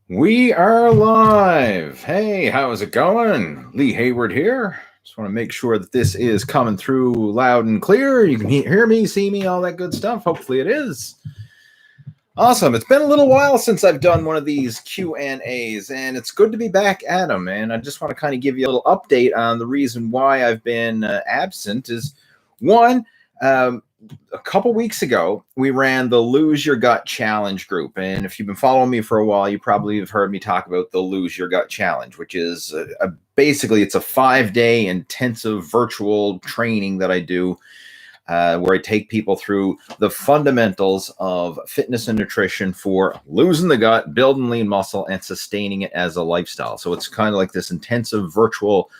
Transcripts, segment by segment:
We are live. Hey, how's it going? Lee Hayward here. Just want to make sure that this is coming through loud and clear. You can hear me, see me, all that good stuff. Hopefully it is. Awesome. It's been a little while since I've done one of these Q&As, and it's good to be back at them. And I just want to kind of give you a little update on the reason why I've been absent is one, a couple weeks ago, we ran the Lose Your Gut Challenge group. And if you've been following me for a while, you probably have heard me talk about the Lose Your Gut Challenge, which is basically it's a 5-day intensive virtual training that I do where I take people through the fundamentals of fitness and nutrition for losing the gut, building lean muscle, and sustaining it as a lifestyle. So it's kind of like this intensive virtual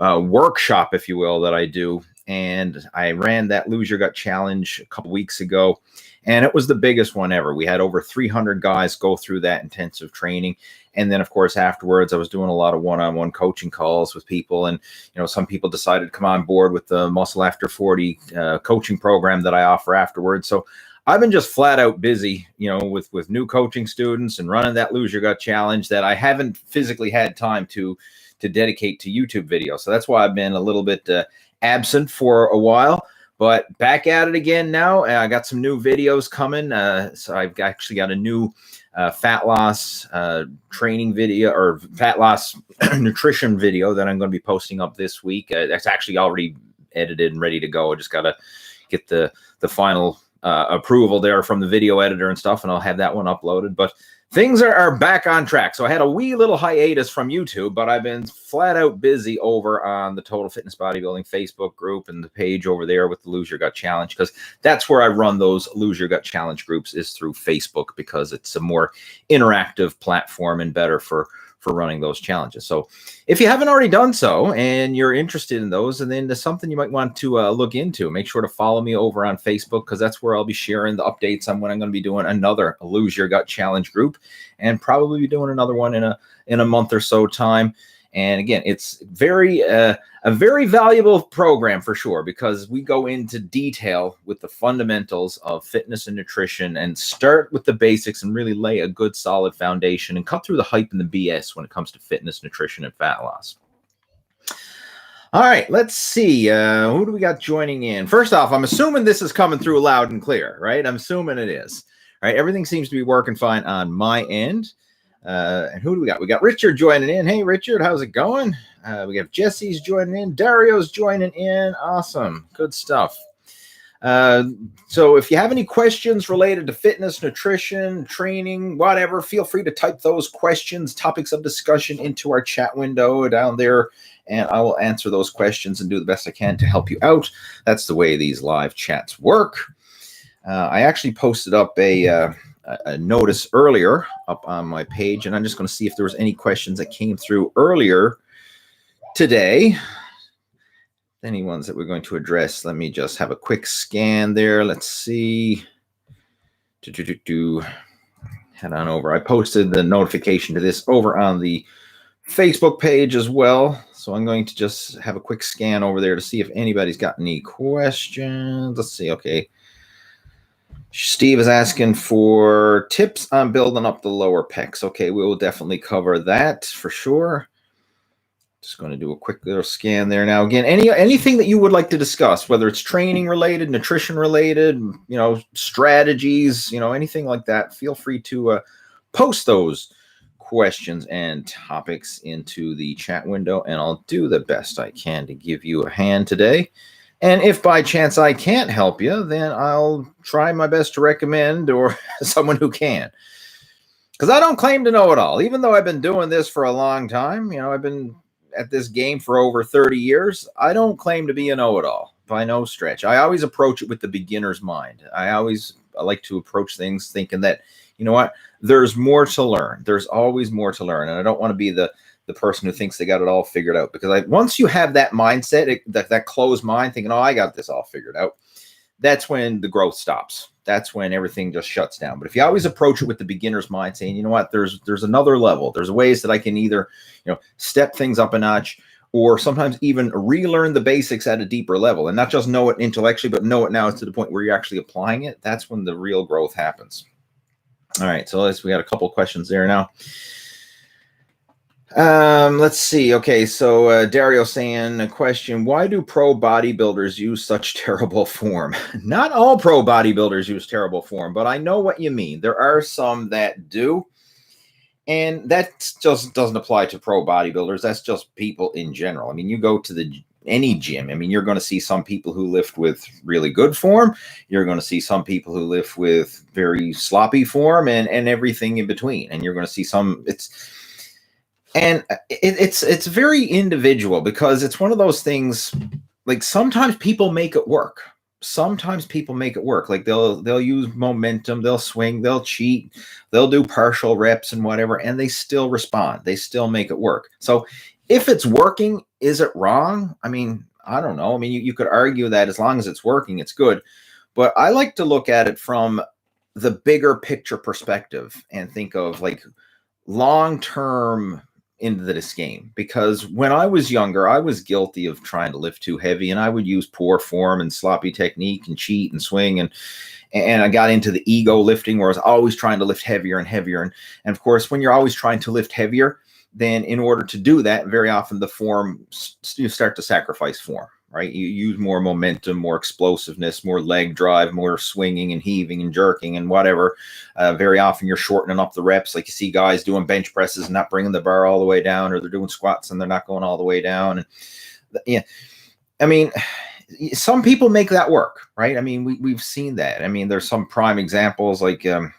workshop, if you will, that I do. And I ran that Lose Your Gut Challenge a couple weeks ago, and it was the biggest one ever. We had over 300 guys go through that intensive training. And then, of course, afterwards, I was doing a lot of one-on-one coaching calls with people. And, some people decided to come on board with the Muscle After 40 coaching program that I offer afterwards. So I've been just flat out busy, with new coaching students and running that Lose Your Gut Challenge that I haven't physically had time to dedicate to YouTube videos. So that's why I've been a little bit absent for a while, but back at it again now. I got some new videos coming. So I've actually got a new fat loss training video or fat loss nutrition video that I'm going to be posting up this week. That's actually already edited and ready to go. I just got to get the final approval there from the video editor and stuff, and I'll have that one uploaded. But things are back on track. So I had a wee little hiatus from YouTube, but I've been flat out busy over on the Total Fitness Bodybuilding Facebook group and the page over there with the Lose Your Gut Challenge, because that's where I run those Lose Your Gut Challenge groups, is through Facebook, because it's a more interactive platform and better for running those challenges. So if you haven't already done so and you're interested in those, and then there's something you might want to look into, make sure to follow me over on Facebook, because that's where I'll be sharing the updates on when I'm going to be doing another Lose Your Gut Challenge group, and probably be doing another one in a month or so time. And again, it's a very valuable program for sure, because we go into detail with the fundamentals of fitness and nutrition and start with the basics and really lay a good solid foundation and cut through the hype and the BS when it comes to fitness, nutrition, and fat loss. All right, let's see. Who do we got joining in? First off, I'm assuming this is coming through loud and clear, right? I'm assuming it is. All right, everything seems to be working fine on my end. And who do we got? We got Richard joining in. Hey, Richard, how's it going? We have Jesse's joining in. Dario's joining in. Awesome. Good stuff. So if you have any questions related to fitness, nutrition, training, whatever, feel free to type those questions, topics of discussion into our chat window down there, and I will answer those questions and do the best I can to help you out. That's the way these live chats work. I actually posted up a notice earlier up on my page, and I'm just going to see if there was any questions that came through earlier today. Any ones that we're going to address. Let me just have a quick scan there. Let's see. Head on over. I posted the notification to this over on the Facebook page as well. So I'm going to just have a quick scan over there to see if anybody's got any questions. Let's see. Okay. Steve is asking for tips on building up the lower pecs. Okay, we will definitely cover that for sure. Just going to do a quick little scan there. Now, again, anything that you would like to discuss, whether it's training related, nutrition related, strategies, anything like that, feel free to post those questions and topics into the chat window, and I'll do the best I can to give you a hand today. And if by chance I can't help you, then I'll try my best to recommend or someone who can. Because I don't claim to know it all. Even though I've been doing this for a long time, I've been at this game for over 30 years, I don't claim to be a know-it-all by no stretch. I always approach it with the beginner's mind. I like to approach things thinking that, there's more to learn. There's always more to learn. And I don't want to be the person who thinks they got it all figured out, because once you have that mindset, that closed mind thinking, oh, I got this all figured out, that's when the growth stops. That's when everything just shuts down. But if you always approach it with the beginner's mind, saying, you know what, there's another level. There's ways that I can either, step things up a notch, or sometimes even relearn the basics at a deeper level, and not just know it intellectually, but know it now to the point where you're actually applying it. That's when the real growth happens. All right, so we got a couple questions there now. Let's see. Okay, so Dario saying a question: why do pro bodybuilders use such terrible form? Not all pro bodybuilders use terrible form, but I know what you mean. There are some that do, and that just doesn't apply to pro bodybuilders. That's just people in general. I mean, you go to any gym. I mean, you're going to see some people who lift with really good form. You're going to see some people who lift with very sloppy form, and everything in between. And you're going to see some. It's very individual, because it's one of those things, like sometimes people make it work. Sometimes people make it work. Like they'll use momentum, they'll swing, they'll cheat, they'll do partial reps and whatever, and they still respond. They still make it work. So if it's working, is it wrong? I mean, I don't know. I mean, you could argue that as long as it's working, it's good. But I like to look at it from the bigger picture perspective and think of like long-term into this game. Because when I was younger, I was guilty of trying to lift too heavy, and I would use poor form and sloppy technique and cheat and swing, and I got into the ego lifting where I was always trying to lift heavier and heavier. And of course, when you're always trying to lift heavier, then in order to do that, very often the form, you start to sacrifice form, right? You use more momentum, more explosiveness, more leg drive, more swinging and heaving and jerking and whatever. Very often you're shortening up the reps. Like you see guys doing bench presses and not bringing the bar all the way down, or they're doing squats and they're not going all the way down. And yeah, I mean, some people make that work, right? I mean, we've seen that. I mean, there's some prime examples, like, I'm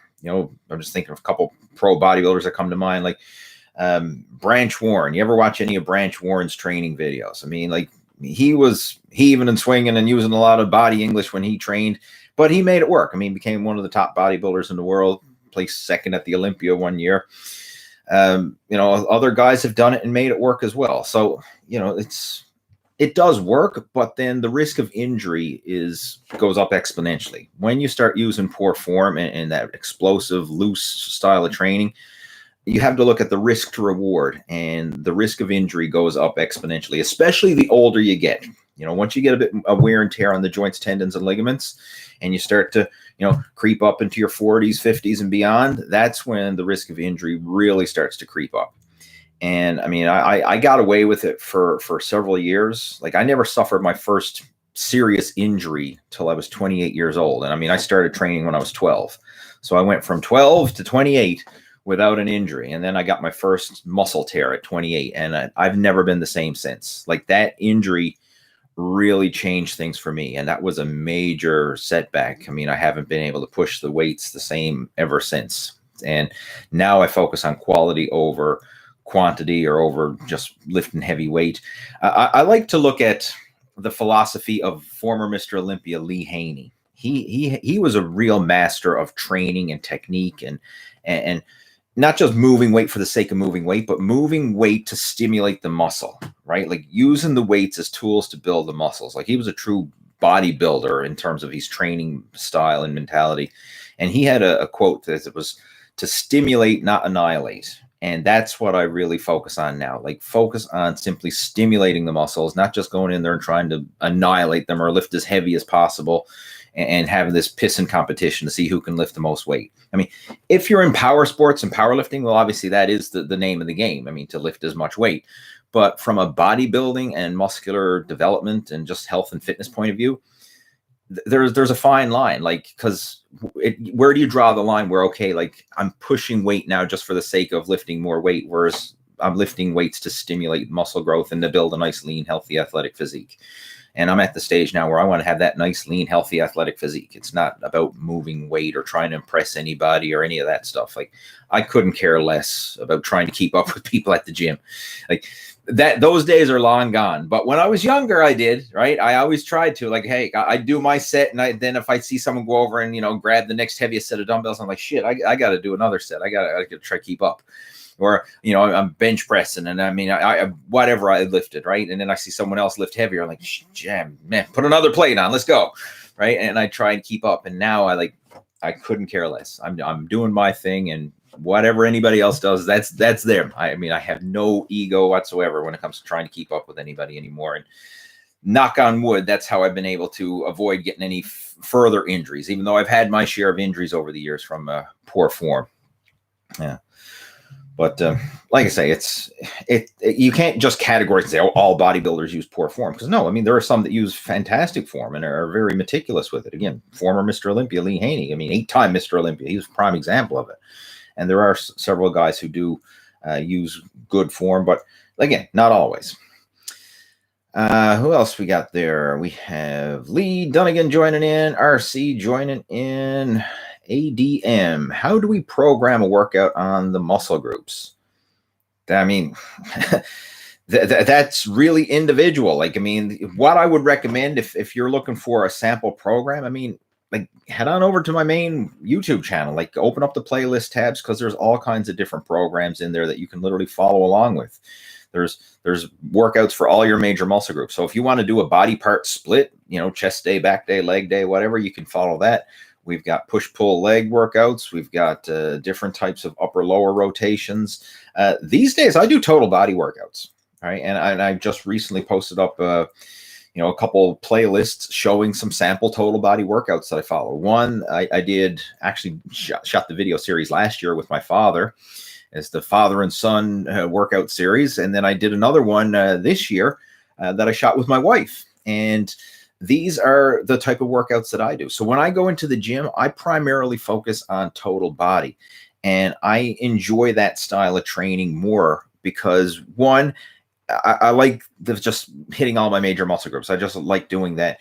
just thinking of a couple pro bodybuilders that come to mind, like Branch Warren. You ever watch any of Branch Warren's training videos? I mean, like, he was heaving and swinging and using a lot of body English when he trained, but he made it work. I mean, became one of the top bodybuilders in the world, placed second at the Olympia one year. Other guys have done it and made it work as well. So, it does work, but then the risk of injury goes up exponentially. When you start using poor form and that explosive, loose style of training, you have to look at the risk to reward, and the risk of injury goes up exponentially, especially the older you get. Once you get a bit of wear and tear on the joints, tendons, and ligaments, and you start to, creep up into your 40s, 50s, and beyond, that's when the risk of injury really starts to creep up. And I mean, I got away with it for several years. Like, I never suffered my first serious injury till I was 28 years old. And I mean, I started training when I was 12. So I went from 12 to 28 without an injury. And then I got my first muscle tear at 28. And I've never been the same since. Like, that injury really changed things for me. And that was a major setback. I mean, I haven't been able to push the weights the same ever since. And now I focus on quality over quantity, or over just lifting heavy weight. I like to look at the philosophy of former Mr. Olympia Lee Haney. He was a real master of training and technique, and not just moving weight for the sake of moving weight, but moving weight to stimulate the muscle, right? Like using the weights as tools to build the muscles. Like, he was a true bodybuilder in terms of his training style and mentality. And he had a quote that it was to stimulate, not annihilate. And that's what I really focus on now. Like, focus on simply stimulating the muscles, not just going in there and trying to annihilate them or lift as heavy as possible and having this pissing competition to see who can lift the most weight. I mean, if you're in power sports and powerlifting, well, obviously that is the name of the game. I mean, to lift as much weight. But from a bodybuilding and muscular development and just health and fitness point of view, there's a fine line, like, because where do you draw the line where, okay, like, I'm pushing weight now just for the sake of lifting more weight, whereas I'm lifting weights to stimulate muscle growth and to build a nice, lean, healthy, athletic physique. And I'm at the stage now where I want to have that nice, lean, healthy, athletic physique. It's not about moving weight or trying to impress anybody or any of that stuff. Like, I couldn't care less about trying to keep up with people at the gym. Like, those days are long gone. But when I was younger, I did, right? I always tried to, like, hey, I do my set, and then if I see someone go over and, grab the next heaviest set of dumbbells, I'm like, shit, I got to do another set. I got to try to keep up. Or, I'm bench pressing, and I mean, I whatever I lifted, right? And then I see someone else lift heavier. I'm like, jam, man, put another plate on. Let's go, right? And I try and keep up. And now I couldn't care less. I'm doing my thing, and whatever anybody else does, that's them. I mean, I have no ego whatsoever when it comes to trying to keep up with anybody anymore. And knock on wood, that's how I've been able to avoid getting any further injuries, even though I've had my share of injuries over the years from poor form. Yeah. But like I say, you can't just categorically say, oh, all bodybuilders use poor form, because no, I mean, there are some that use fantastic form and are very meticulous with it. Again, former Mr. Olympia, Lee Haney, I mean, 8-time Mr. Olympia, he's a prime example of it. And there are several guys who do use good form, but again, not always. Who else we got there? We have Lee Dunnigan joining in, RC joining in, ADM. How do we program a workout on the muscle groups? I mean, that's really individual. Like, I mean, what I would recommend if you're looking for a sample program, I mean, like, head on over to my main YouTube channel, like open up the playlist tabs, because there's all kinds of different programs in there that you can literally follow along with. There's workouts for all your major muscle groups. So if you want to do a body part split, you know, chest day, back day, leg day, whatever, you can follow that. We've got push-pull leg workouts. We've got different types of upper-lower rotations. These days, I do total body workouts, right? And I just recently posted up, a couple playlists showing some sample total body workouts that I follow. One, I did actually shot the video series last year with my father. It's the father and son workout series. And then I did another one this year that I shot with my wife. And these are the type of workouts that I do. So when I go into the gym, I primarily focus on total body. And I enjoy that style of training more because, one, I like just hitting all my major muscle groups. I just like doing that.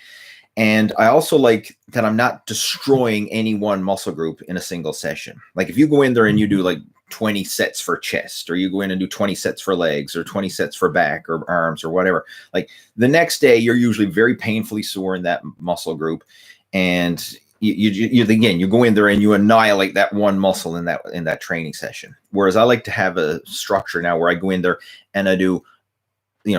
And I also like that I'm not destroying any one muscle group in a single session. Like if you go in there and you do like 20 sets for chest, or you go in and do 20 sets for legs, or 20 sets for back or arms or whatever, like the next day you're usually very painfully sore in that muscle group. And you again, you go in there and you annihilate that one muscle in that training session. Whereas I like to have a structure now where I go in there and I do,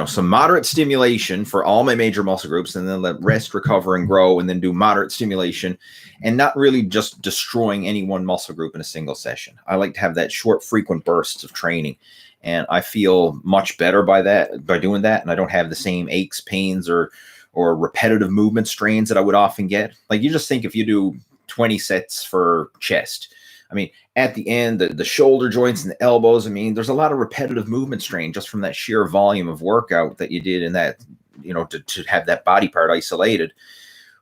some moderate stimulation for all my major muscle groups, and then let rest, recover, and grow, and then do moderate stimulation, and not really just destroying any one muscle group in a single session. I like to have that short, frequent bursts of training, and I feel much better by doing that, and I don't have the same aches, pains, or repetitive movement strains that I would often get. Like, you just think if you do 20 sets for chest, I mean, at the end, the shoulder joints and the elbows, I mean, there's a lot of repetitive movement strain just from that sheer volume of workout that you did in that, to have that body part isolated.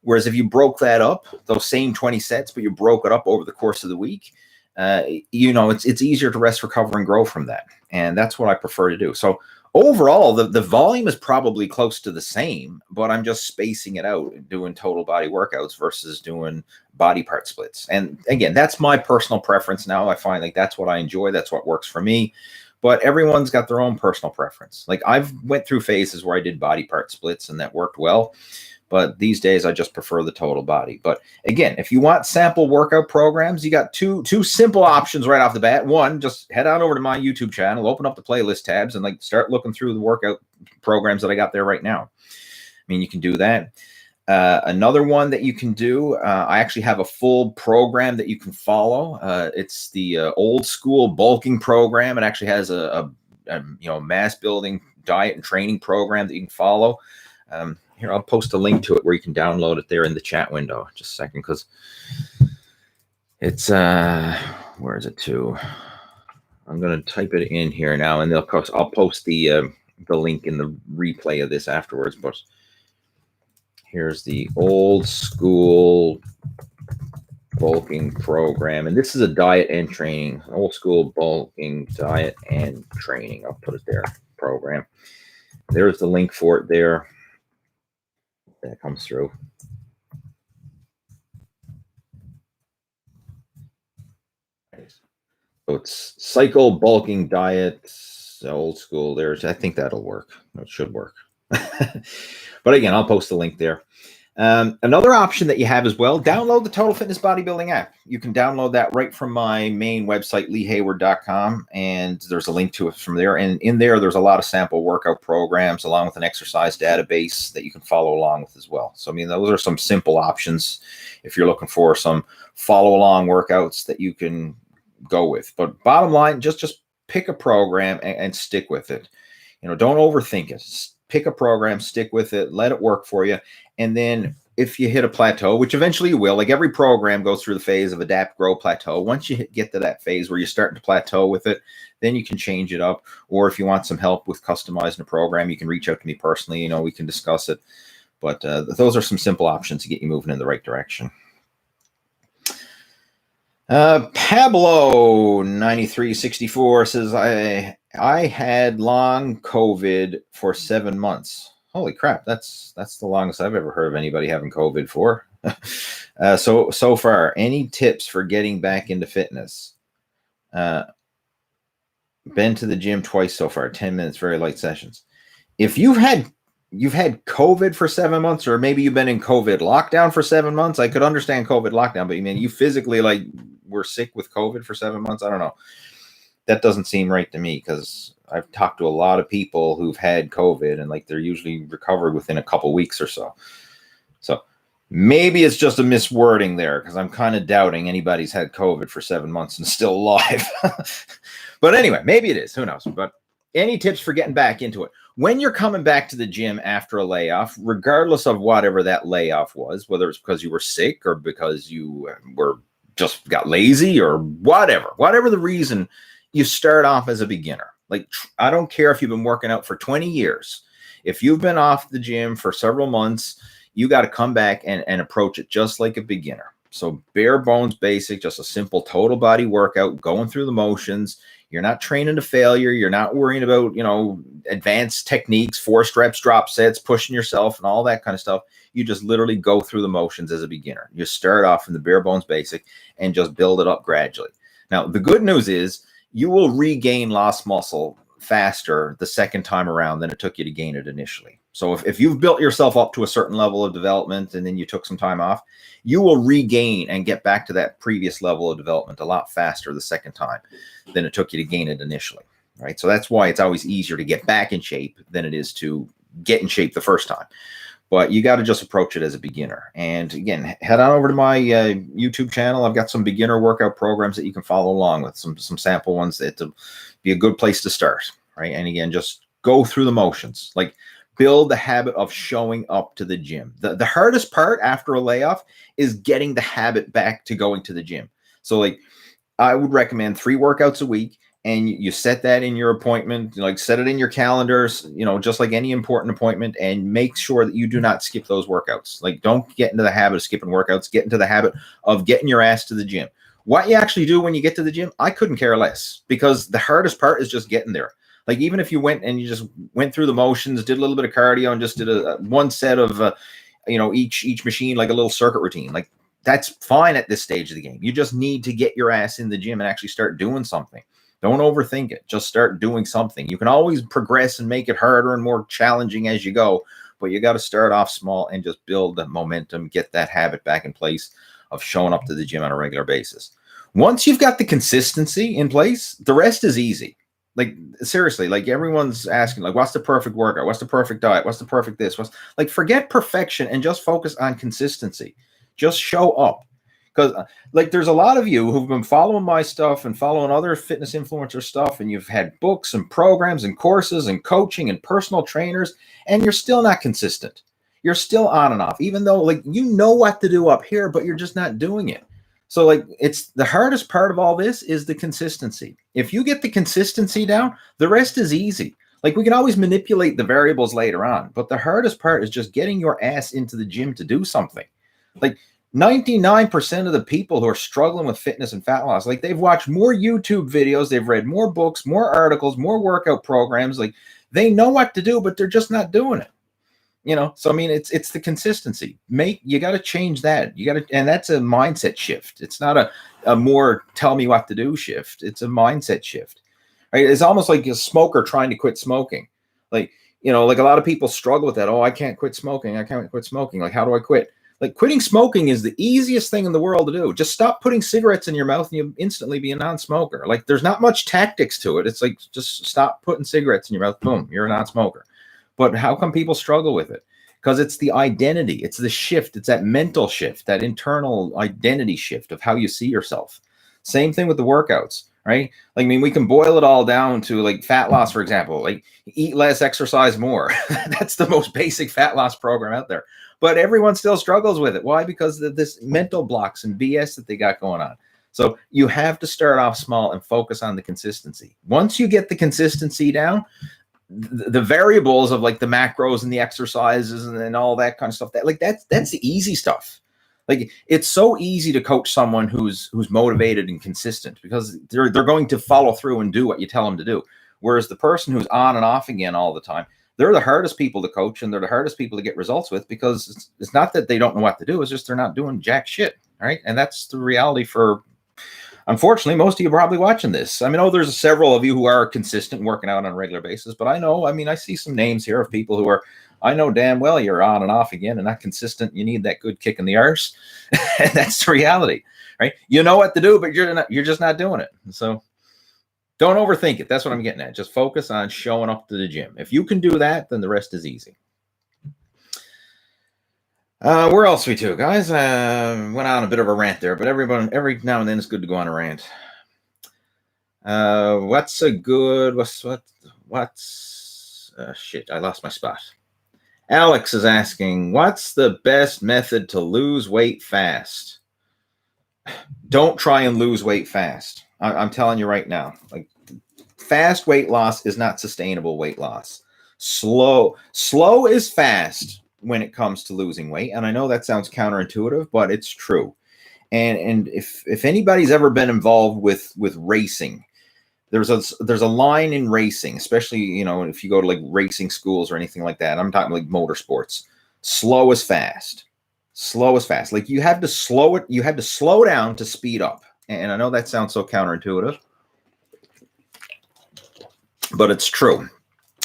Whereas if you broke that up, those same 20 sets, but you broke it up over the course of the week, it's easier to rest, recover, and grow from that. And that's what I prefer to do. So overall, the volume is probably close to the same, but I'm just spacing it out, doing total body workouts versus doing body part splits. And again, that's my personal preference now. I find like that's what I enjoy. That's what works for me. But everyone's got their own personal preference. Like I've went through phases where I did body part splits and that worked well. But these days, I just prefer the total body. But again, if you want sample workout programs, you got two simple options right off the bat. One, just head on over to my YouTube channel, open up the playlist tabs, and like start looking through the workout programs that I got there right now. I mean, you can do that. Another one that you can do, I actually have a full program that you can follow. It's the old school bulking program. It actually has a mass building diet and training program that you can follow. Here, I'll post a link to it where you can download it there in the chat window. Just a second, because it's where is it to? I'm going to type it in here now, and I'll post the link in the replay of this afterwards. But here's the old school bulking program, and this is a diet and training, old school bulking diet and training. I'll put it there. Program. There's the link for it there. That comes through. So it's cycle bulking diet, old school. I think that'll work. It should work. But again, I'll post the link there. Another option that you have as well, download the Total Fitness Bodybuilding app. You can download that right from my main website, leehayward.com, and there's a link to it from there. And in there, there's a lot of sample workout programs along with an exercise database that you can follow along with as well. So, I mean, those are some simple options if you're looking for some follow-along workouts that you can go with. But bottom line, just pick a program and stick with it. Don't overthink it. pick a program, stick with it, let it work for you. And then if you hit a plateau, which eventually you will, like every program goes through the phase of adapt, grow, plateau. Once you get to that phase where you're starting to plateau with it, then you can change it up. Or if you want some help with customizing a program, you can reach out to me personally. We can discuss it. But those are some simple options to get you moving in the right direction. Pablo 9364 says, I had long COVID for 7 months. Holy crap, that's the longest I've ever heard of anybody having COVID for. So far, any tips for getting back into fitness? Been to the gym twice so far, 10 minutes, very light sessions. If you've had COVID for 7 months, or maybe you've been in COVID lockdown for 7 months, I could understand COVID lockdown, but you physically were sick with COVID for 7 months? I don't know. That doesn't seem right to me, because I've talked to a lot of people who've had COVID and they're usually recovered within a couple weeks or so. So maybe it's just a miswording there, because I'm kind of doubting anybody's had COVID for 7 months and still alive. But anyway, maybe it is. Who knows? But any tips for getting back into it? When you're coming back to the gym after a layoff, regardless of whatever that layoff was, whether it's because you were sick or because you just got lazy or whatever the reason, you start off as a beginner. I don't care if you've been working out for 20 years. If you've been off the gym for several months, you got to come back and approach it just like a beginner. So bare bones basic, just a simple total body workout, going through the motions. You're not training to failure. You're not worrying about, advanced techniques, forced reps, drop sets, pushing yourself and all that kind of stuff. You just literally go through the motions as a beginner. You start off from the bare bones basic and just build it up gradually. Now, the good news is you will regain lost muscle faster the second time around than it took you to gain it initially. So if you've built yourself up to a certain level of development and then you took some time off, you will regain and get back to that previous level of development a lot faster the second time than it took you to gain it initially, right? So that's why it's always easier to get back in shape than it is to get in shape the first time. But you got to just approach it as a beginner. And again, head on over to my YouTube channel. I've got some beginner workout programs that you can follow along with, some sample ones that'll be a good place to start, right? And again, just go through the motions. Build the habit of showing up to the gym. The hardest part after a layoff is getting the habit back to going to the gym. So I would recommend 3 workouts a week, and you set that in your appointment, set it in your calendars, just like any important appointment, and make sure that you do not skip those workouts. Don't get into the habit of skipping workouts. Get into the habit of getting your ass to the gym. What you actually do when you get to the gym, I couldn't care less, because the hardest part is just getting there. Even if you went and you just went through the motions, did a little bit of cardio, and just did one set of, each machine, like a little circuit routine, that's fine at this stage of the game. You just need to get your ass in the gym and actually start doing something. Don't overthink it. Just start doing something. You can always progress and make it harder and more challenging as you go, but you got to start off small and just build the momentum, get that habit back in place of showing up to the gym on a regular basis. Once you've got the consistency in place, the rest is easy. Seriously, everyone's asking, what's the perfect workout? What's the perfect diet? What's the perfect this? Forget perfection and just focus on consistency. Just show up. Because there's a lot of you who've been following my stuff and following other fitness influencer stuff, and you've had books and programs and courses and coaching and personal trainers, and you're still not consistent. You're still on and off, even though you know what to do up here, but you're just not doing it. So it's the hardest part of all this is the consistency. If you get the consistency down, the rest is easy. We can always manipulate the variables later on, but the hardest part is just getting your ass into the gym to do something. 99% of the people who are struggling with fitness and fat loss, they've watched more YouTube videos, they've read more books, more articles, more workout programs. They know what to do, but they're just not doing it. So it's the consistency. You got to change that. And that's a mindset shift. It's not a more tell me what to do shift. It's a mindset shift, right? It's almost like a smoker trying to quit smoking. A lot of people struggle with that. Oh, I can't quit smoking. I can't quit smoking. How do I quit? Quitting smoking is the easiest thing in the world to do. Just stop putting cigarettes in your mouth and you'll instantly be a non-smoker. There's not much tactics to it. It's just stop putting cigarettes in your mouth. Boom, you're a non-smoker. But how come people struggle with it? Because it's the identity. It's the shift. It's that mental shift, that internal identity shift of how you see yourself. Same thing with the workouts. right? Like, I mean, we can boil it all down to like fat loss, for example, like eat less, exercise more. That's the most basic fat loss program out there. But everyone still struggles with it. Why? Because of this mental blocks and BS that they got going on. So you have to start off small and focus on the consistency. Once you get the consistency down, the variables of like the macros and the exercises and all that kind of stuff, that's the easy stuff. Like, it's so easy to coach someone who's motivated and consistent, because they're going to follow through and do what you tell them to do. Whereas the person who's on and off again all the time, they're the hardest people to coach, and they're the hardest people to get results with, because it's not that they don't know what to do. It's just they're not doing jack shit. Right. And that's the reality for, unfortunately, most of you probably watching this. I mean, there's several of you who are consistent, working out on a regular basis, but I see some names here of people who are, I know damn well you're on and off again and not consistent. You need that good kick in the arse. And that's the reality, right? You know what to do, but you're just not doing it. So don't overthink it. That's what I'm getting at. Just focus on showing up to the gym. If you can do that, then the rest is easy. Where else we to, guys? Went on a bit of a rant there, but every now and then it's good to go on a rant. Shit, I lost my spot. Alex is asking, what's the best method to lose weight fast? Don't try and lose weight fast. I'm telling you right now, like, fast weight loss is not sustainable weight loss. Slow is fast when it comes to losing weight. And I know that sounds counterintuitive, but it's true. And if anybody's ever been involved with racing, there's a line in racing, especially, if you go to like racing schools or anything like that. I'm talking like motorsports. Slow is fast. Slow is fast. Like, you have to slow it. You have to slow down to speed up. And I know that sounds so counterintuitive, but it's true.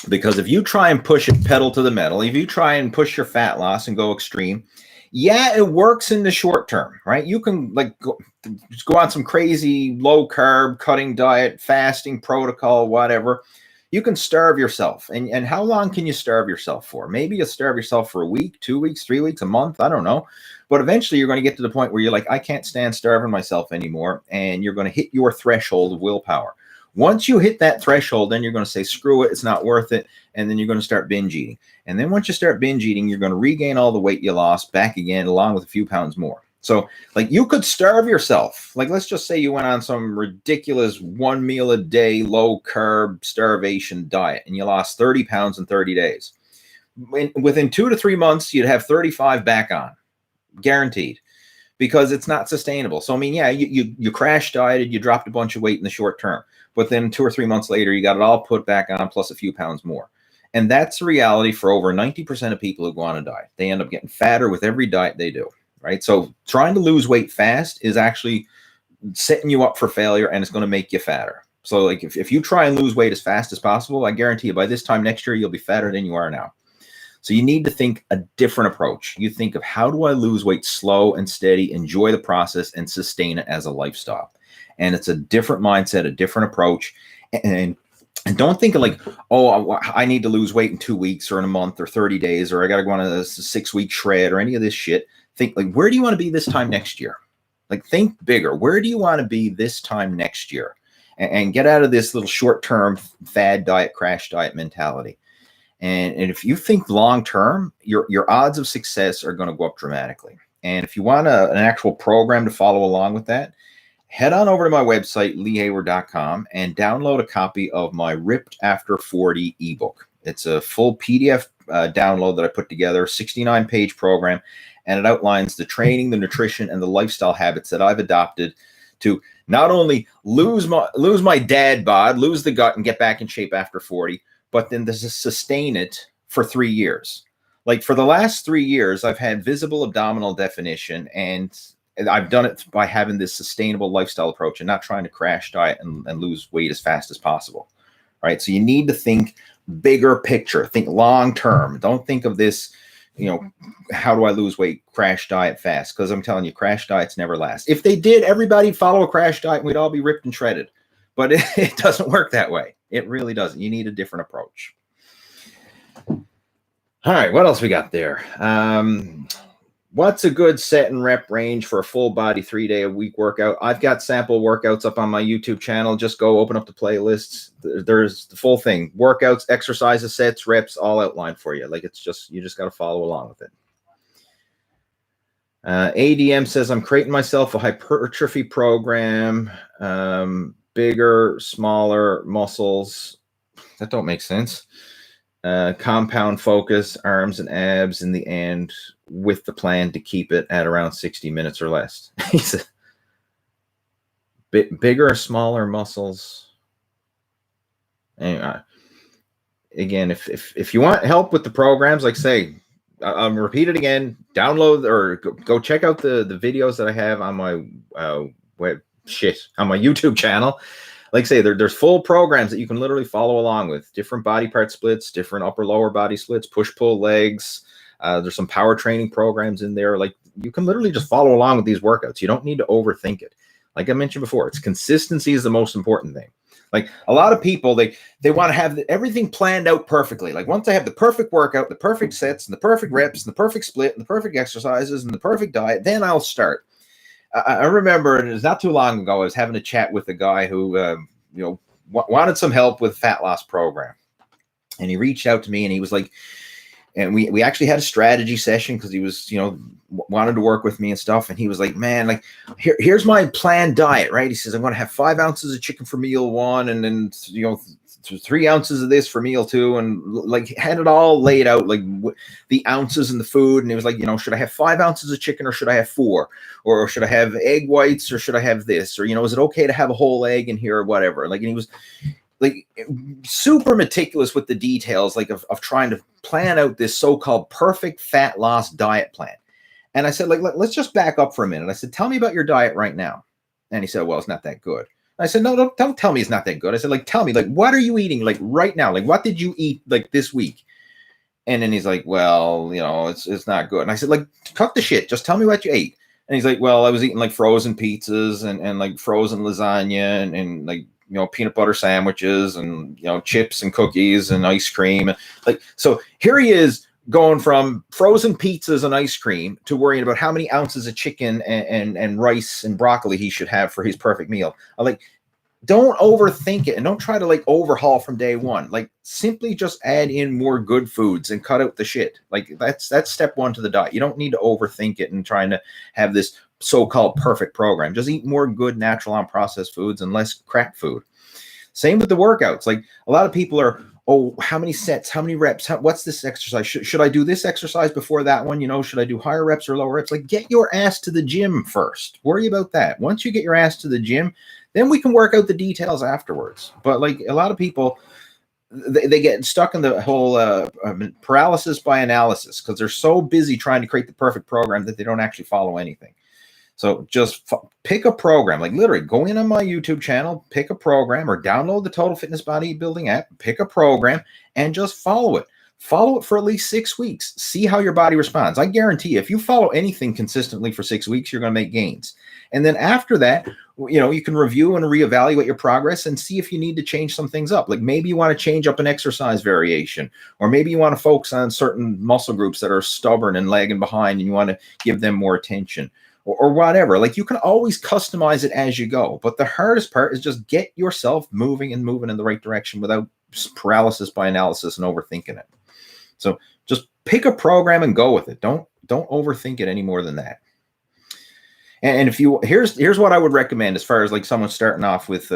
Because if you try and push it pedal to the metal, if you try and push your fat loss and go extreme, yeah, it works in the short term, right? You can go on some crazy low carb cutting diet, fasting protocol, whatever. You can starve yourself. And how long can you starve yourself for? Maybe you'll starve yourself for a week, 2 weeks, 3 weeks, a month. I don't know. But eventually you're going to get to the point where you're like, I can't stand starving myself anymore. And you're going to hit your threshold of willpower. Once you hit that threshold, then you're going to say, screw it, it's not worth it. And then you're going to start binge eating. And then once you start binge eating, you're going to regain all the weight you lost back again, along with a few pounds more. So, like, you could starve yourself. Like, let's just say you went on some ridiculous 1 meal a day, low carb starvation diet, and you lost 30 pounds in 30 days. Within 2 to 3 months, you'd have 35 back on, guaranteed, because it's not sustainable. So, I mean, yeah, you crash dieted, you dropped a bunch of weight in the short term, but then 2 or 3 months later, you got it all put back on, plus a few pounds more. And that's the reality for over 90% of people who go on a diet. They end up getting fatter with every diet they do, right? So trying to lose weight fast is actually setting you up for failure, and it's going to make you fatter. So, like, if you try and lose weight as fast as possible, I guarantee you by this time next year, you'll be fatter than you are now. So you need to think a different approach. You think of, how do I lose weight slow and steady, enjoy the process, and sustain it as a lifestyle? And it's a different mindset, a different approach. And don't think of like, oh, I need to lose weight in 2 weeks or in a month or 30 days, or I got to go on a 6-week shred or any of this shit. Think like, where do you want to be this time next year? Like, think bigger. Where do you want to be this time next year? And get out of this little short-term fad diet, crash diet mentality. And if you think long-term, your odds of success are going to go up dramatically. And if you want an actual program to follow along with that, head on over to my website, leehayward.com, and download a copy of my Ripped After 40 ebook. It's a full PDF download that I put together, 69-page program, and it outlines the training, the nutrition, and the lifestyle habits that I've adopted to not only lose my dad bod, lose the gut, and get back in shape after 40, but then to sustain it for 3 years. Like, for the last 3 years, I've had visible abdominal definition, and I've done it by having this sustainable lifestyle approach and not trying to crash diet and lose weight as fast as possible. Right. So you need to think bigger picture, think long term. Don't think of this, how do I lose weight, crash diet fast? Because I'm telling you, crash diets never last. If they did, everybody'd follow a crash diet and we'd all be ripped and shredded. But it doesn't work that way. It really doesn't. You need a different approach. All right. What else we got there? What's a good set and rep range for a full body 3-day-a-week workout? I've got sample workouts up on my YouTube channel. Just go open up the playlists. There's the full thing. Workouts, exercises, sets, reps, all outlined for you. Like, it's just, you just got to follow along with it. ADM says, I'm creating myself a hypertrophy program. Bigger, smaller muscles. That don't make sense. Compound focus, arms and abs in the end, with the plan to keep it at around 60 minutes or less. He said, bigger or smaller muscles. Anyway, again, if you want help with the programs, like say, I'll repeat it again, download or go check out the videos that I have on my on my YouTube channel. Like say, there's full programs that you can literally follow along with, different body part splits, different upper lower body splits, push pull legs. There's some power training programs in there. Like, you can literally just follow along with these workouts. You don't need to overthink it. Like I mentioned before, it's consistency is the most important thing. Like, a lot of people, they want to have everything planned out perfectly. Like, once I have the perfect workout, the perfect sets, and the perfect reps, and the perfect split, and the perfect exercises, and the perfect diet, then I'll start. I remember it was not too long ago, I was having a chat with a guy who, wanted some help with a fat loss program. And he reached out to me and he was like, and we actually had a strategy session because he was, wanted to work with me and stuff. And he was like, man, like, here's my planned diet, right? He says, I'm going to have 5 ounces of chicken for meal 1, and then, 3 ounces of this for meal 2, and like had it all laid out, like the ounces in the food. And he was like, should I have 5 ounces of chicken or should I have 4? Or should I have egg whites or should I have this? Or, is it okay to have a whole egg in here or whatever? Like, and he was like super meticulous with the details, like of trying to plan out this so-called perfect fat loss diet plan. And I said, like, let's just back up for a minute. I said, tell me about your diet right now. And he said, well, it's not that good. I said, no, don't tell me it's not that good. I said, like, tell me, like, what are you eating, like, right now? Like, what did you eat, like, this week? And then he's like, well, it's not good. And I said, like, cut the shit. Just tell me what you ate. And he's like, well, I was eating, like, frozen pizzas and like, frozen lasagna and like, peanut butter sandwiches and, chips and cookies and ice cream. Like, so here he is going from frozen pizzas and ice cream to worrying about how many ounces of chicken and rice and broccoli he should have for his perfect meal. I'm like, don't overthink it and don't try to like overhaul from day one. Like, simply just add in more good foods and cut out the shit. Like, that's step 1 to the diet. You don't need to overthink it and trying to have this so-called perfect program. Just eat more good, natural, unprocessed foods and less crap food. Same with the workouts. Like, a lot of people are, oh, how many sets, how many reps, what's this exercise? Should I do this exercise before that one? Should I do higher reps or lower reps? Like, get your ass to the gym first. Worry about that. Once you get your ass to the gym, then we can work out the details afterwards. But like, a lot of people, they get stuck in the whole paralysis by analysis because they're so busy trying to create the perfect program that they don't actually follow anything. So just pick a program, like literally go in on my YouTube channel, pick a program, or download the Total Fitness Bodybuilding app, pick a program, and just follow it. Follow it for at least 6 weeks. See how your body responds. I guarantee you, if you follow anything consistently for 6 weeks, you're going to make gains. And then after that, you can review and reevaluate your progress and see if you need to change some things up. Like, maybe you want to change up an exercise variation, or maybe you want to focus on certain muscle groups that are stubborn and lagging behind and you want to give them more attention. Or whatever. Like, you can always customize it as you go. But the hardest part is just get yourself moving in the right direction without paralysis by analysis and overthinking it. So just pick a program and go with it. Don't overthink it any more than that. And if you, here's what I would recommend as far as like someone starting off with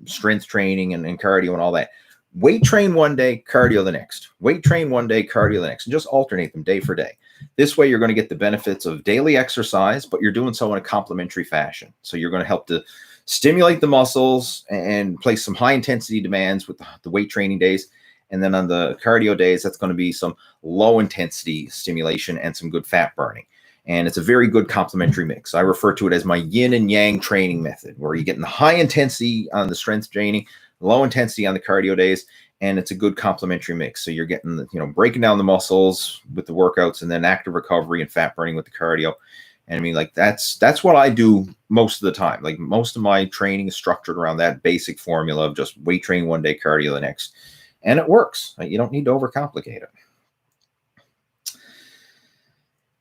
strength training and cardio and all that. Weight train one day, cardio the next. Weight train one day, cardio the next, and just alternate them day for day. This way, you're going to get the benefits of daily exercise, but you're doing so in a complementary fashion. So you're going to help to stimulate the muscles and place some high intensity demands with the weight training days. And then on the cardio days, that's going to be some low intensity stimulation and some good fat burning. And it's a very good complementary mix. I refer to it as my yin and yang training method, where you're getting the high intensity on the strength training, low intensity on the cardio days, and it's a good complementary mix. So you're getting the, breaking down the muscles with the workouts and then active recovery and fat burning with the cardio. And I mean, like, that's what I do most of the time. Like, most of my training is structured around that basic formula of just weight training one day, cardio the next. And it works. You don't need to overcomplicate it.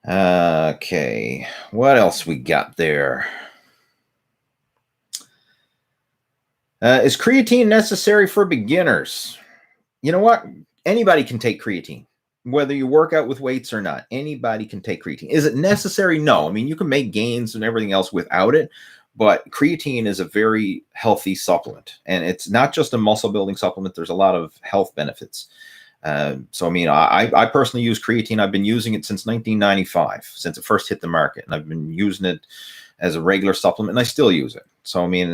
Okay, what else we got there? Is creatine necessary for beginners? You know what? Anybody can take creatine, whether you work out with weights or not. Anybody can take creatine. Is it necessary? No. I mean, you can make gains and everything else without it, but creatine is a very healthy supplement, and it's not just a muscle building supplement. There's a lot of health benefits. So, I mean, I personally use creatine. I've been using it since 1995, since it first hit the market, and I've been using it as a regular supplement, and I still use it. So, I mean,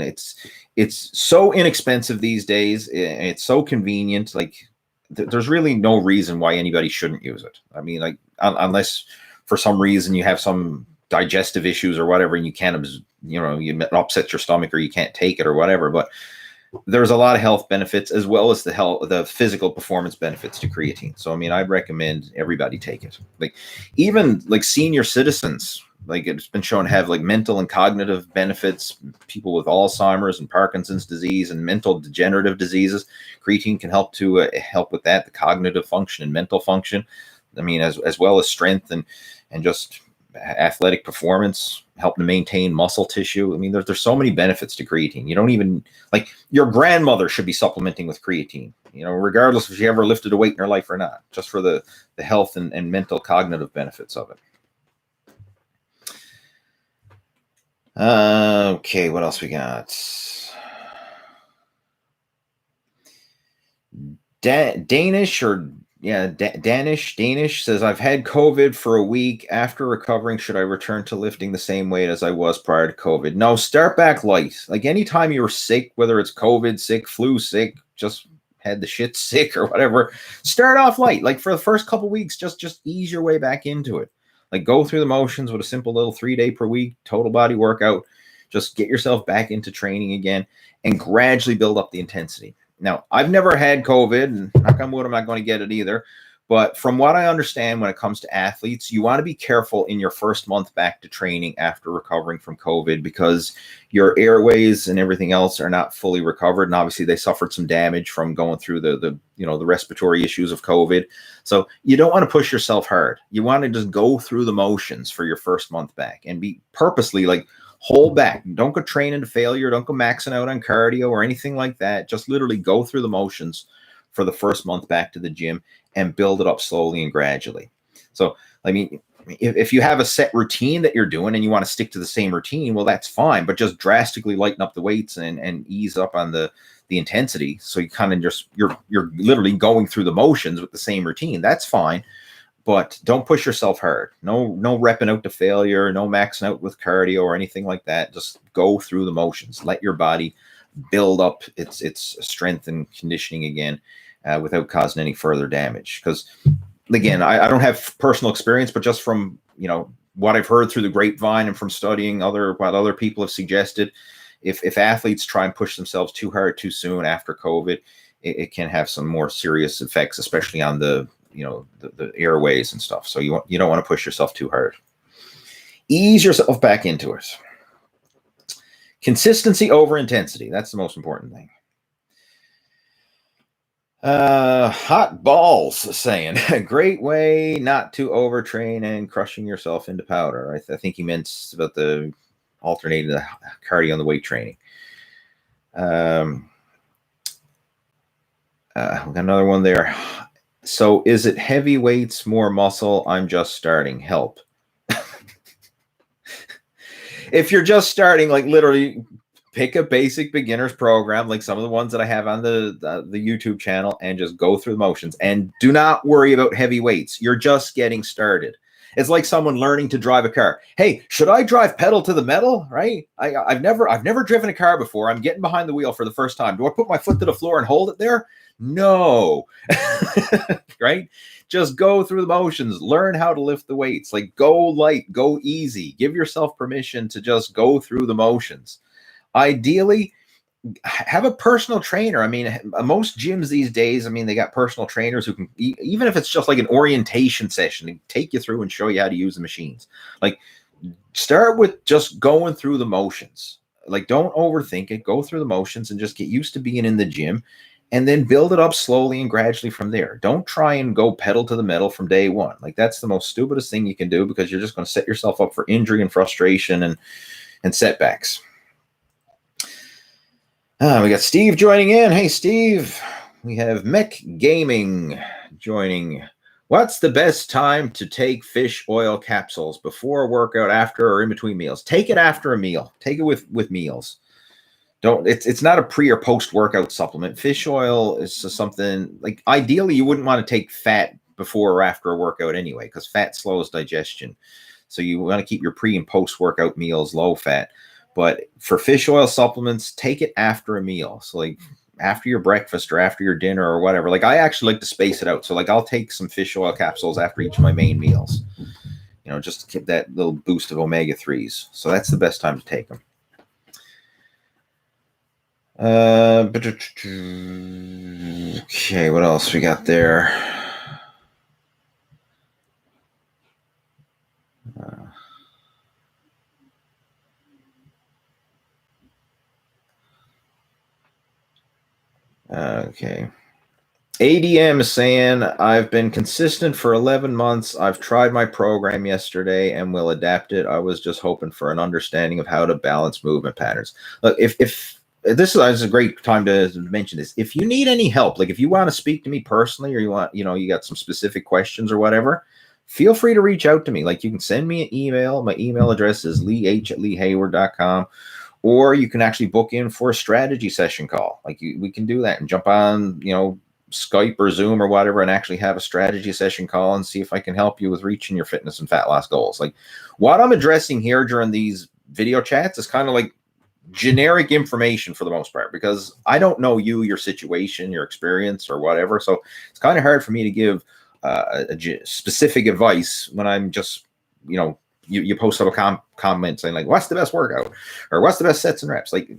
it's so inexpensive these days. It's so convenient. Like, there's really no reason why anybody shouldn't use it. I mean, like, unless for some reason you have some digestive issues or whatever, and you can't, you upset your stomach or you can't take it or whatever. But there's a lot of health benefits as well as the physical performance benefits to creatine. So, I mean, I'd recommend everybody take it. Like, even like senior citizens, like, it's been shown to have like mental and cognitive benefits. People with Alzheimer's and Parkinson's disease and mental degenerative diseases, creatine can help to help with that, the cognitive function and mental function. I mean, as well as strength and just athletic performance, helping to maintain muscle tissue. I mean, there's so many benefits to creatine. You don't even, like, your grandmother should be supplementing with creatine, regardless if she ever lifted a weight in her life or not, just for the health and mental cognitive benefits of it. Okay, what else we got? Danish says, I've had COVID for a week. After recovering, should I return to lifting the same weight as I was prior to COVID? No, start back light. Like, anytime you're sick, whether it's COVID sick, flu sick, just had the shit sick or whatever, start off light. Like, for the first couple weeks, just ease your way back into it. Like, go through the motions with a simple little 3-day per week total body workout. Just get yourself back into training again and gradually build up the intensity. Now, I've never had COVID, and knock on wood, I'm not going to get it either. But from what I understand, when it comes to athletes, you want to be careful in your first month back to training after recovering from COVID, because your airways and everything else are not fully recovered. And obviously they suffered some damage from going through the respiratory issues of COVID. So you don't want to push yourself hard. You want to just go through the motions for your first month back and be purposely like, hold back. Don't go training to failure. Don't go maxing out on cardio or anything like that. Just literally go through the motions for the first month back to the gym and build it up slowly and gradually. So, I mean, if you have a set routine that you're doing and you want to stick to the same routine, well, that's fine. But just drastically lighten up the weights and ease up on the intensity. So you kind of just, you're literally going through the motions with the same routine. That's fine. But don't push yourself hard. No repping out to failure, no maxing out with cardio or anything like that. Just go through the motions. Let your body build up its strength and conditioning again without causing any further damage. Because, again, I don't have personal experience, but just from what I've heard through the grapevine and from studying what other people have suggested, if athletes try and push themselves too hard too soon after COVID, it can have some more serious effects, especially on the airways and stuff. So you don't want to push yourself too hard. Ease yourself back into it. Consistency over intensity. That's the most important thing. Hot balls saying, great way not to overtrain and crushing yourself into powder. I think he meant about the alternating the cardio and the weight training. We got another one there. So is it heavy weights, more muscle? I'm just starting. Help. If you're just starting, like, literally pick a basic beginner's program, like some of the ones that I have on the YouTube channel, and just go through the motions. And do not worry about heavy weights. You're just getting started. It's like someone learning to drive a car. Hey, should I drive pedal to the metal? Right? I've never driven a car before. I'm getting behind the wheel for the first time. Do I put my foot to the floor and hold it there? No. Right? Just go through the motions. Learn how to lift the weights. Like, go light, go easy. Give yourself permission to just go through the motions. Ideally, have a personal trainer. I mean, most gyms these days, I mean, they got personal trainers who can, even if it's just like an orientation session, take you through and show you how to use the machines. Like, start with just going through the motions. Like, don't overthink it. Go through the motions and just get used to being in the gym and then build it up slowly and gradually from there. Don't try and go pedal to the metal from day one. Like, that's the most stupidest thing you can do, because you're just going to set yourself up for injury and frustration and setbacks. We got Steve joining in. Hey, Steve. We have Mech Gaming joining. What's the best time to take fish oil capsules? Before a workout, after, or in between meals? Take it after a meal. Take it with meals. It's not a pre or post workout supplement. Fish oil is something, like, ideally you wouldn't want to take fat before or after a workout anyway, because fat slows digestion. So you want to keep your pre and post workout meals low fat. But for fish oil supplements, take it after a meal. So, like, after your breakfast or after your dinner or whatever. Like, I actually like to space it out. So, like, I'll take some fish oil capsules after each of my main meals, just to get that little boost of omega-3s. So that's the best time to take them. Okay, what else we got there? Okay. ADM is saying, I've been consistent for 11 months. I've tried my program yesterday and will adapt it. I was just hoping for an understanding of how to balance movement patterns. Look, if this is a great time to mention this. If you need any help, like if you want to speak to me personally, or you got some specific questions or whatever, feel free to reach out to me. Like, you can send me an email. My email address is leeh@leehayward.com. Or you can actually book in for a strategy session call. Like, we can do that and jump on, Skype or Zoom or whatever, and actually have a strategy session call and see if I can help you with reaching your fitness and fat loss goals. Like, what I'm addressing here during these video chats is kind of like generic information for the most part, because I don't know you, your situation, your experience, or whatever. So it's kind of hard for me to give specific advice when I'm just, you post up a comment saying, like, what's the best workout, or what's the best sets and reps. Like,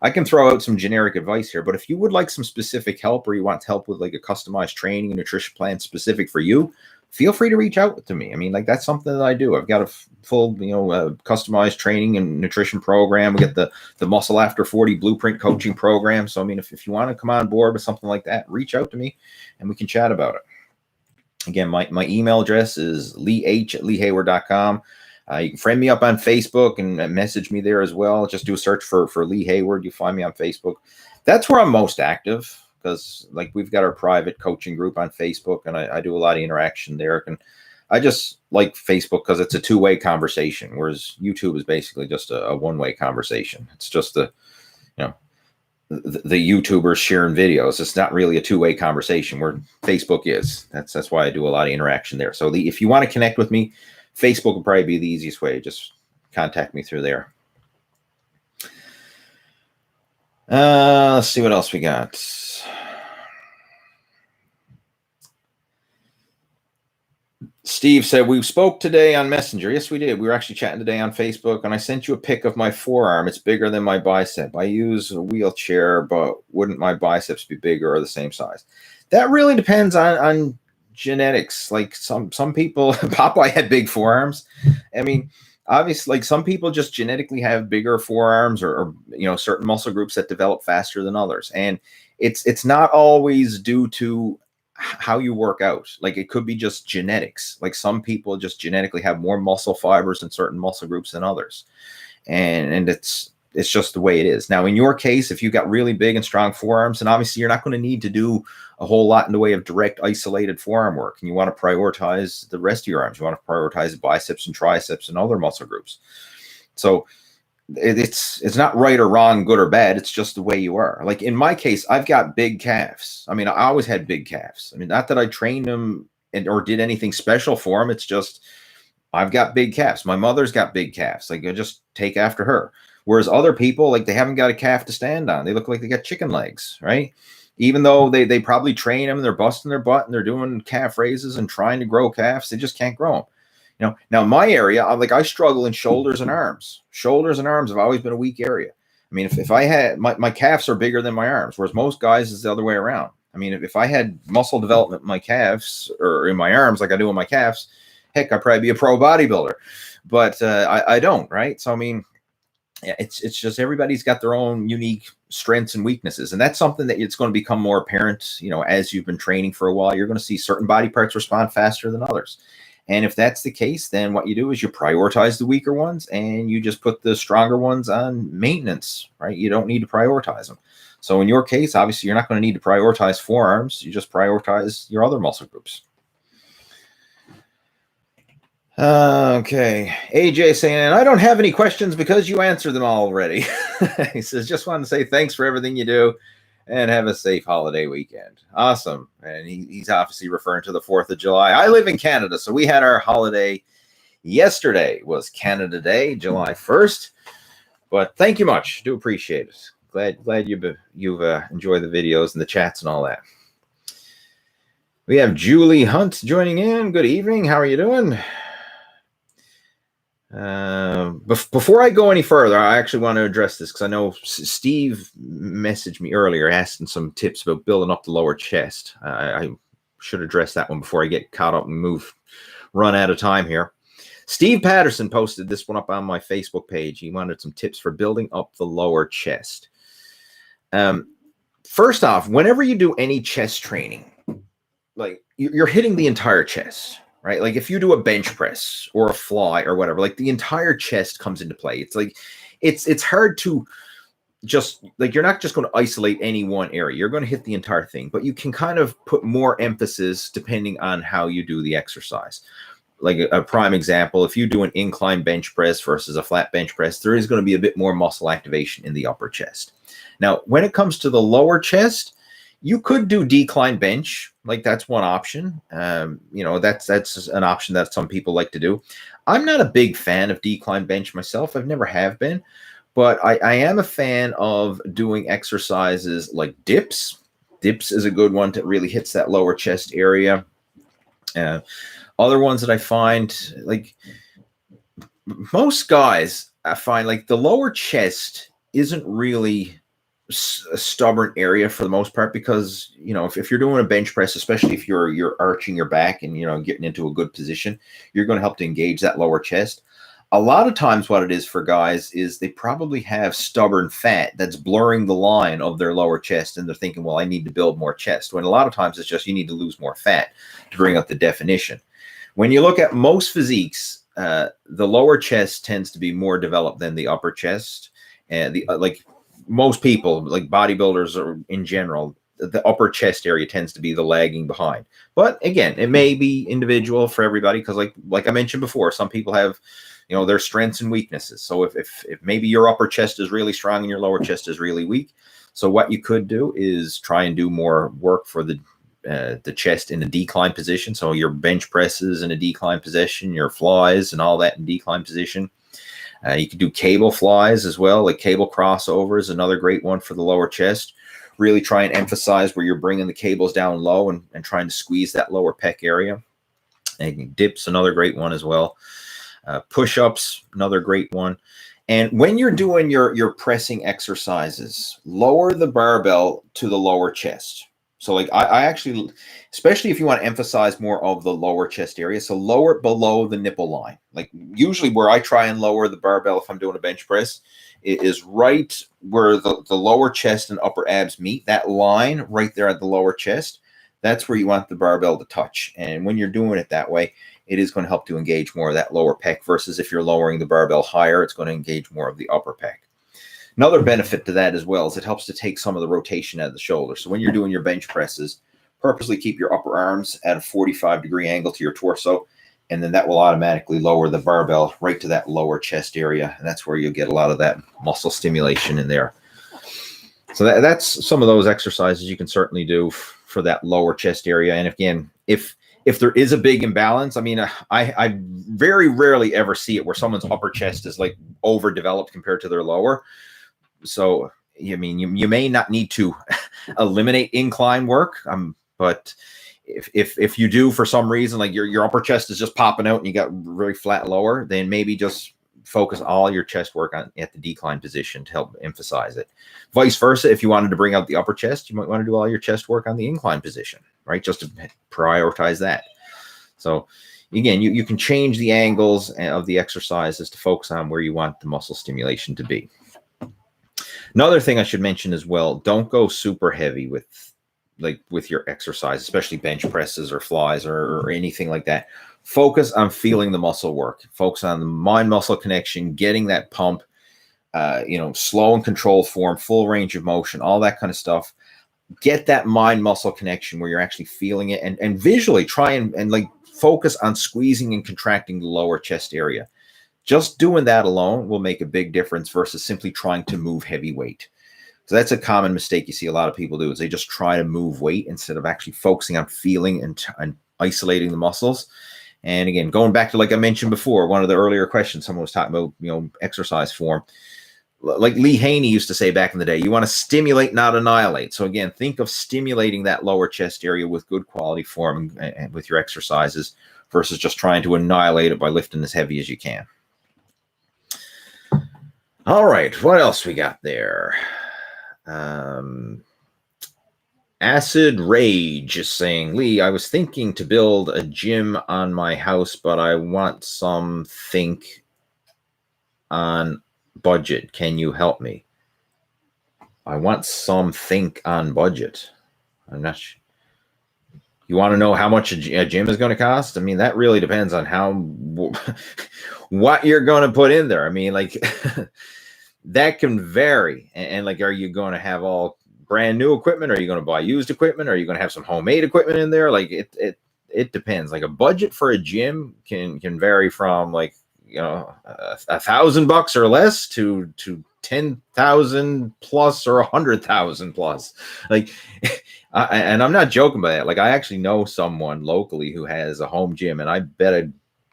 I can throw out some generic advice here, but if you would like some specific help, or you want help with like a customized training and nutrition plan specific for you, feel free to reach out to me. I mean, like, that's something that I do. I've got a full, customized training and nutrition program. We get the Muscle After 40 Blueprint coaching program. So, I mean, if you want to come on board with something like that, reach out to me and we can chat about it. Again, my email address is leeh@leehayward.com. You can friend me up on Facebook and message me there as well. Just do a search for Lee Hayward. You find me on Facebook. That's where I'm most active, because, like, we've got our private coaching group on Facebook, and I do a lot of interaction there. And I just like Facebook because it's a two-way conversation, whereas YouTube is basically just a one-way conversation. It's just the YouTubers sharing videos. It's not really a two-way conversation, where Facebook is. That's why I do a lot of interaction there. So if you want to connect with me, Facebook will probably be the easiest way. Just contact me through there. Let's see what else we got. Steve said, we spoke today on Messenger. Yes, we did. We were actually chatting today on Facebook, and I sent you a pic of my forearm. It's bigger than my bicep. I use a wheelchair, but wouldn't my biceps be bigger or the same size? That really depends on genetics. Like, some people, Popeye had big forearms. I mean, obviously, like, some people just genetically have bigger forearms, or certain muscle groups that develop faster than others. And it's not always due to how you work out. Like, it could be just genetics. Like, some people just genetically have more muscle fibers in certain muscle groups than others. And it's just the way it is. Now, in your case, if you've got really big and strong forearms, then obviously you're not going to need to do a whole lot in the way of direct isolated forearm work. And you want to prioritize the rest of your arms. You want to prioritize biceps and triceps and other muscle groups. So it's not right or wrong, good or bad. It's just the way you are. Like, in my case, I've got big calves. I mean, I always had big calves. I mean, not that I trained them or did anything special for them. It's just, I've got big calves. My mother's got big calves. Like, I just take after her. Whereas other people, like, they haven't got a calf to stand on. They look like they got chicken legs, right? Even though they probably train them, they're busting their butt and they're doing calf raises and trying to grow calves, they just can't grow them. Now my area, I struggle in shoulders and arms. Shoulders and arms have always been a weak area. I mean, if I had, my calves are bigger than my arms, whereas most guys is the other way around. I mean, if I had muscle development in my calves or in my arms like I do in my calves, heck, I'd probably be a pro bodybuilder. But I don't, right? So, I mean, Yeah, it's just everybody's got their own unique strengths and weaknesses, and that's something that it's going to become more apparent, as you've been training for a while. You're going to see certain body parts respond faster than others, and if that's the case, then what you do is you prioritize the weaker ones and you just put the stronger ones on maintenance, right? You don't need to prioritize them. So in your case, obviously you're not going to need to prioritize forearms. You just prioritize your other muscle groups. Okay, AJ saying, I don't have any questions because you answered them already. He says, just wanted to say thanks for everything you do and have a safe holiday weekend. Awesome. And he's obviously referring to the 4th of July. I live in Canada, so we had our holiday yesterday. Was Canada Day, July 1st. But thank you much. Do appreciate it. Glad you've enjoyed the videos and the chats and all that. We have Julie Hunt joining in. Good evening. How are you doing? Before I go any further, I actually want to address this because I know Steve messaged me earlier asking some tips about building up the lower chest. I should address that one before I get caught up and run out of time here. Steve Patterson posted this one up on my Facebook page. He wanted some tips for building up the lower chest. First off, whenever you do any chest training, like you're hitting the entire chest. Right? Like if you do a bench press or a fly or whatever, like the entire chest comes into play. It's like, it's hard to just like, you're not just going to isolate any one area. You're going to hit the entire thing, but you can kind of put more emphasis depending on how you do the exercise. Like a prime example, if you do an incline bench press versus a flat bench press, there is going to be a bit more muscle activation in the upper chest. Now, when it comes to the lower chest, you could do decline bench, like that's one option. That's an option that some people like to do. I'm not a big fan of decline bench myself. I've never have been, but I am a fan of doing exercises like dips. Dips is a good one that really hits that lower chest area. Other ones that I find, like most guys, I find like the lower chest isn't really a stubborn area for the most part, because if you're doing a bench press, especially if you're arching your back and getting into a good position, you're going to help to engage that lower chest. A lot of times what it is for guys is they probably have stubborn fat that's blurring the line of their lower chest, and they're thinking, well, I need to build more chest, when a lot of times it's just you need to lose more fat to bring up the definition. When you look at most physiques, the lower chest tends to be more developed than the upper chest, and most people, like bodybuilders or in general, the upper chest area tends to be the lagging behind. But again, it may be individual for everybody, because like I mentioned before, some people have their strengths and weaknesses. So if maybe your upper chest is really strong and your lower chest is really weak, so what you could do is try and do more work for the chest in a decline position. So your bench presses in a decline position, your flies and all that in decline position. You can do cable flies as well, like cable crossover is another great one for the lower chest. Really try and emphasize where you're bringing the cables down low and trying to squeeze that lower pec area. And dips, another great one as well. Push-ups, another great one. And when you're doing your pressing exercises, lower the barbell to the lower chest. So like I actually, especially if you want to emphasize more of the lower chest area, so lower it below the nipple line. Like usually where I try and lower the barbell if I'm doing a bench press, it is right where the lower chest and upper abs meet. That line right there at the lower chest, that's where you want the barbell to touch. And when you're doing it that way, it is going to help to engage more of that lower pec, versus if you're lowering the barbell higher, it's going to engage more of the upper pec. Another benefit to that as well is it helps to take some of the rotation out of the shoulder. So when you're doing your bench presses, purposely keep your upper arms at a 45-degree angle to your torso, and then that will automatically lower the barbell right to that lower chest area, and that's where you'll get a lot of that muscle stimulation in there. So that's some of those exercises you can certainly do for that lower chest area. And again, if there is a big imbalance, I mean, I very rarely ever see it where someone's upper chest is like overdeveloped compared to their lower. So, I mean, you may not need to eliminate incline work, but if you do for some reason, like your upper chest is just popping out and you got very flat lower, then maybe just focus all your chest work at the decline position to help emphasize it. Vice versa, if you wanted to bring out the upper chest, you might want to do all your chest work on the incline position, right? Just to prioritize that. So again, you can change the angles of the exercises to focus on where you want the muscle stimulation to be. Another thing I should mention as well, don't go super heavy with your exercise, especially bench presses or flies or anything like that. Focus on feeling the muscle work. Focus on the mind-muscle connection, getting that pump, slow and controlled form, full range of motion, all that kind of stuff. Get that mind-muscle connection where you're actually feeling it, and visually try and like focus on squeezing and contracting the lower chest area. Just doing that alone will make a big difference versus simply trying to move heavy weight. So that's a common mistake you see a lot of people do, is they just try to move weight instead of actually focusing on feeling and isolating the muscles. And again, going back to, like I mentioned before, one of the earlier questions, someone was talking about, exercise form. Like Lee Haney used to say back in the day, you want to stimulate, not annihilate. So again, think of stimulating that lower chest area with good quality form and with your exercises versus just trying to annihilate it by lifting as heavy as you can. All right, what else we got there? Acid Rage is saying, Lee, I was thinking to build a gym on my house, but I want some think on budget. Can you help me? I want some think on budget. I'm not sure. You want to know how much a gym is going to cost? I mean, that really depends on what you're going to put in there. I mean, like that can vary. And like, are you going to have all brand new equipment? Are you going to buy used equipment? Are you going to have some homemade equipment in there? Like it depends. Like a budget for a gym can vary from like, $1,000 or less to 10,000 plus or 100,000 plus. Like, and I'm not joking by that. Like I actually know someone locally who has a home gym, and I bet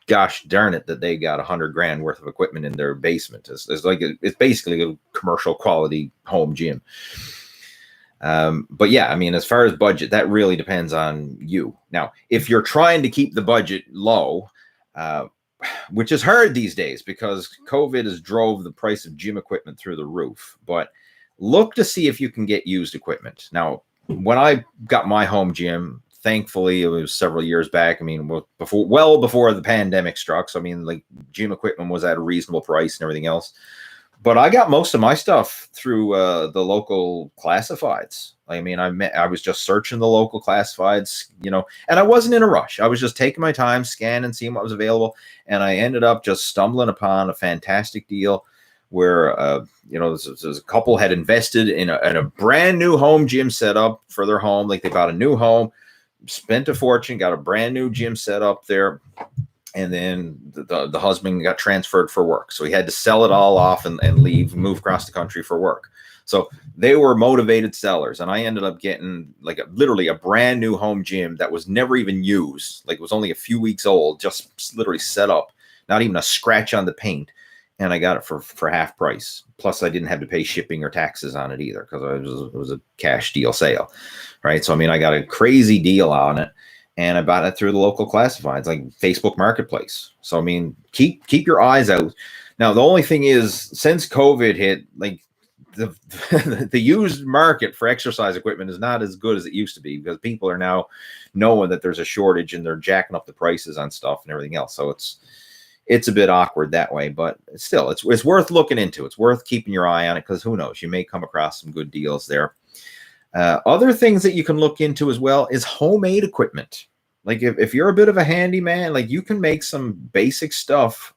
gosh darn it that they got $100,000 worth of equipment in their basement. It's basically a commercial quality home gym. But yeah, I mean, as far as budget, that really depends on you. Now, if you're trying to keep the budget low, which is hard these days because COVID has drove the price of gym equipment through the roof, but look to see if you can get used equipment. Now, when I got my home gym, thankfully it was several years back. I mean, well before the pandemic struck. So I mean, like gym equipment was at a reasonable price and everything else. But I got most of my stuff through the local classifieds. I mean, I was just searching the local classifieds, and I wasn't in a rush. I was just taking my time, scanning, seeing what was available. And I ended up just stumbling upon a fantastic deal where, there's a couple had invested in a brand new home gym setup for their home. Like they bought a new home, spent a fortune, got a brand new gym set up there. And then the husband got transferred for work. So he had to sell it all off and leave, move across the country for work. So they were motivated sellers. And I ended up getting like literally a brand new home gym that was never even used. Like it was only a few weeks old, just literally set up, not even a scratch on the paint. And I got it for half price. Plus I didn't have to pay shipping or taxes on it either because it was a cash deal sale, right? So, I mean, I got a crazy deal on it. And I bought it through the local classifieds, like Facebook Marketplace. So, I mean, keep your eyes out. Now, the only thing is, since COVID hit, like the used market for exercise equipment is not as good as it used to be because people are now knowing that there's a shortage and they're jacking up the prices on stuff and everything else. So it's a bit awkward that way, but still, it's worth looking into. It's worth keeping your eye on it because who knows, you may come across some good deals there. Other things that you can look into as well is homemade equipment. Like if you're a bit of a handyman, like you can make some basic stuff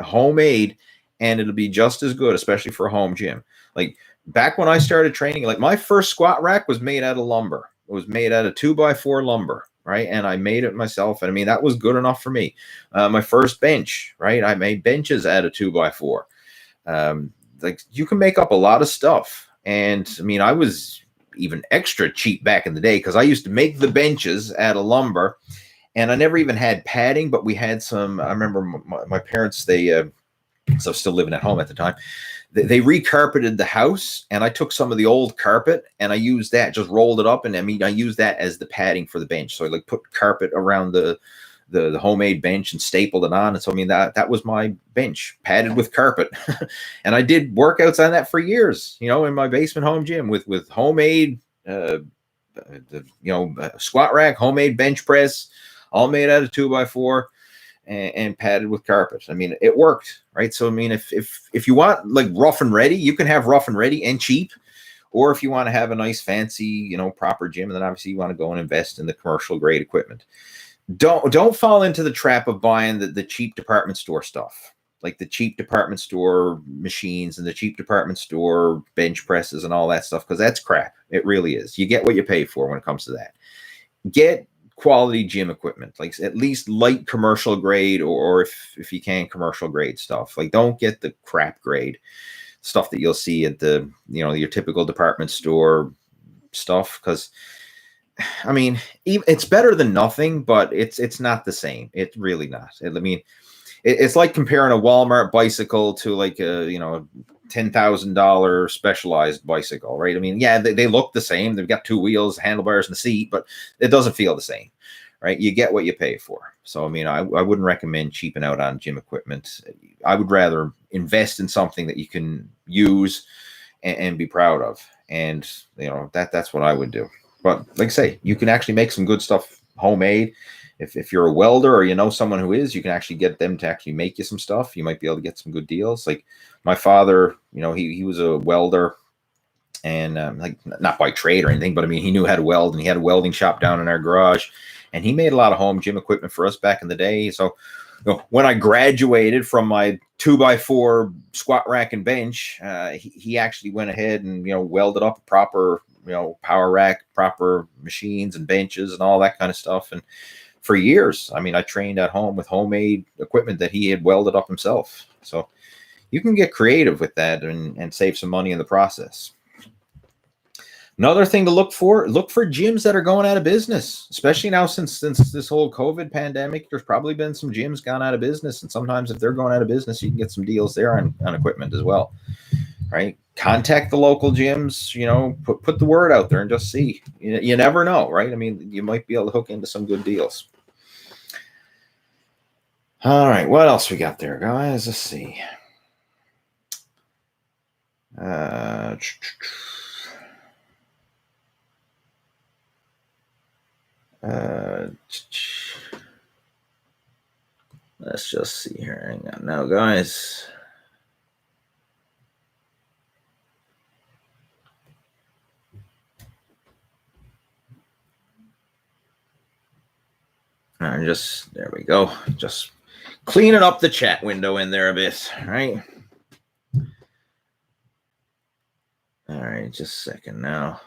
homemade and it'll be just as good, especially for a home gym. Like back when I started training, like my first squat rack was made out of lumber. It was made out of 2x4 lumber, right? And I made it myself. And I mean, that was good enough for me. My first bench, right? I made benches out of 2x4. Like you can make up a lot of stuff. And I mean, I was even extra cheap back in the day because I used to make the benches out of lumber and I never even had padding, but we had some. I remember my parents, so still living at home at the time, they recarpeted the house and I took some of the old carpet and I used that, just rolled it up. And I mean, I used that as the padding for the bench. So I like put carpet around the homemade bench and stapled it on. And so, I mean, that was my bench padded with carpet. And I did workouts on that for years, in my basement home gym with homemade, squat rack, homemade bench press, all made out of 2x4. and padded with carpet. I mean, it worked, right? So I mean, if you want like rough and ready, you can have rough and ready and cheap. Or if you want to have a nice fancy, proper gym, and then obviously you want to go and invest in the commercial grade equipment. Don't fall into the trap of buying the cheap department store stuff, like the cheap department store machines and the cheap department store bench presses and all that stuff, because that's crap. It really is. You get what you pay for when it comes to that. Get quality gym equipment, like at least light commercial grade, or if you can, commercial grade stuff. Like, don't get the crap grade stuff that you'll see at the your typical department store stuff, because I mean, it's better than nothing, but it's not the same. It's really not. I mean, it's like comparing a Walmart bicycle to like a $10,000 specialized bicycle, right? I mean, yeah, they look the same. They've got two wheels, handlebars, and a seat, but it doesn't feel the same, right? You get what you pay for. So, I mean, I wouldn't recommend cheaping out on gym equipment. I would rather invest in something that you can use and be proud of. And, that's what I would do. But like I say, you can actually make some good stuff homemade. If you're a welder or someone who is, you can actually get them to actually make you some stuff. You might be able to get some good deals. Like my father, he was a welder, and like not by trade or anything, but I mean, he knew how to weld, and he had a welding shop down in our garage, and he made a lot of home gym equipment for us back in the day. So when I graduated from my 2x4 squat rack and bench, he actually went ahead and welded up a proper power rack, proper machines and benches and all that kind of stuff. And for years, I mean, I trained at home with homemade equipment that he had welded up himself. So you can get creative with that and save some money in the process. Another thing to look for gyms that are going out of business, especially now since this whole COVID pandemic. There's probably been some gyms gone out of business, and sometimes if they're going out of business, you can get some deals there on equipment as well, right? Contact the local gyms, put the word out there and just see. You never know, right? I mean, you might be able to hook into some good deals. All right, what else we got there, guys? Let's see. Let's just see here. Hang on now, guys. There we go. Just cleaning up the chat window in there a bit, right? All right, just a second now.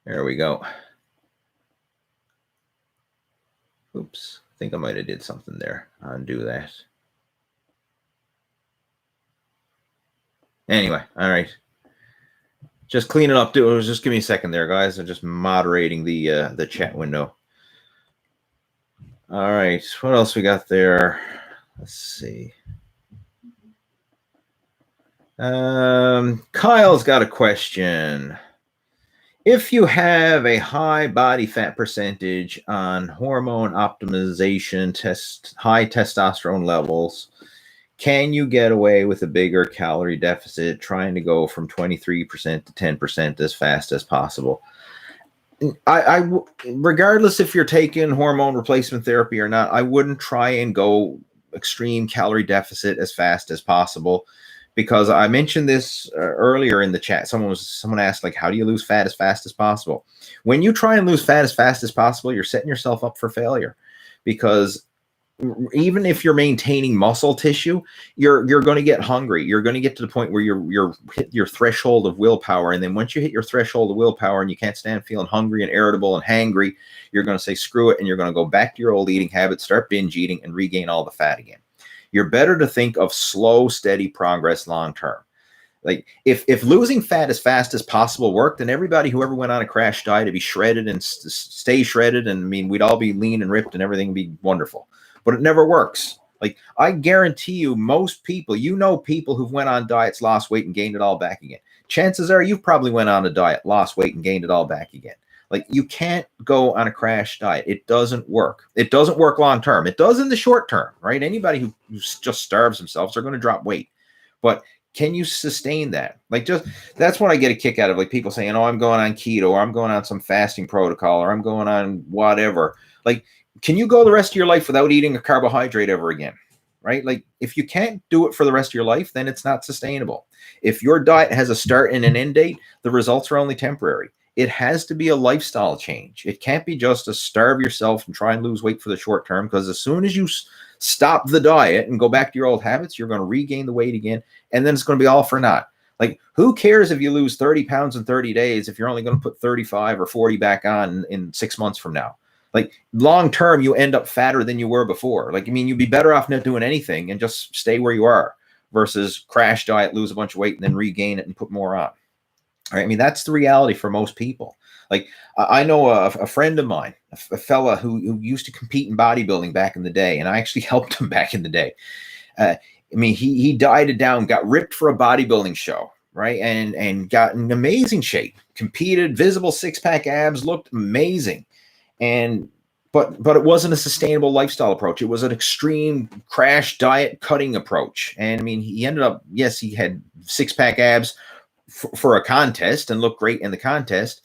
There we go. Oops, I think I might have did something there. Undo that. Anyway, all right. Just cleaning up. Just give me a second there, guys. I'm just moderating the chat window. All right, what else we got there? Let's see. Kyle's got a question. If you have a high body fat percentage on hormone optimization, high testosterone levels, can you get away with a bigger calorie deficit, trying to go from 23% to 10% as fast as possible? Regardless if you're taking hormone replacement therapy or not, I wouldn't try and go extreme calorie deficit as fast as possible, because I mentioned this earlier in the chat. Someone asked, like, how do you lose fat as fast as possible? When you try and lose fat as fast as possible, you're setting yourself up for failure, because even if you're maintaining muscle tissue, you're going to get hungry. You're going to get to the point where you're hit your threshold of willpower. And then once you hit your threshold of willpower and you can't stand feeling hungry and irritable and hangry, you're going to say, screw it. And you're going to go back to your old eating habits, start binge eating, and regain all the fat again. You're better to think of slow, steady progress long-term. Like if losing fat as fast as possible worked, then everybody who ever went on a crash diet to be shredded and stay shredded. And I mean, we'd all be lean and ripped and everything would be wonderful. But it never works. Like, I guarantee you, most people, people who've went on diets, lost weight, and gained it all back again. Chances are you've probably went on a diet, lost weight, and gained it all back again. Like, you can't go on a crash diet. It doesn't work. It doesn't work long term. It does in the short term, right? Anybody who just starves themselves are going to drop weight. But can you sustain that? Like, that's what I get a kick out of, like, people saying, oh, I'm going on keto, or I'm going on some fasting protocol, or I'm going on whatever. Like, can you go the rest of your life without eating a carbohydrate ever again? Right? Like, if you can't do it for the rest of your life, then it's not sustainable. If your diet has a start and an end date, the results are only temporary. It has to be a lifestyle change. It can't be just to starve yourself and try and lose weight for the short term, because as soon as you stop the diet and go back to your old habits, you're going to regain the weight again, and then it's going to be all for naught. Like, who cares if you lose 30 pounds in 30 days if you're only going to put 35 or 40 back on in 6 months from now? Like, long term, you end up fatter than you were before. Like, I mean, you'd be better off not doing anything and just stay where you are versus crash diet, lose a bunch of weight, and then regain it and put more on. Right? I mean, that's the reality for most people. Like, I know a friend of mine, a fella who used to compete in bodybuilding back in the day, and I actually helped him back in the day. I mean, he dieted down, got ripped for a bodybuilding show, right? And got in amazing shape, competed, visible six-pack abs, looked amazing. But it wasn't a sustainable lifestyle approach. It was an extreme crash diet cutting approach. And I mean, he ended up, yes, he had six-pack abs for a contest and looked great in the contest.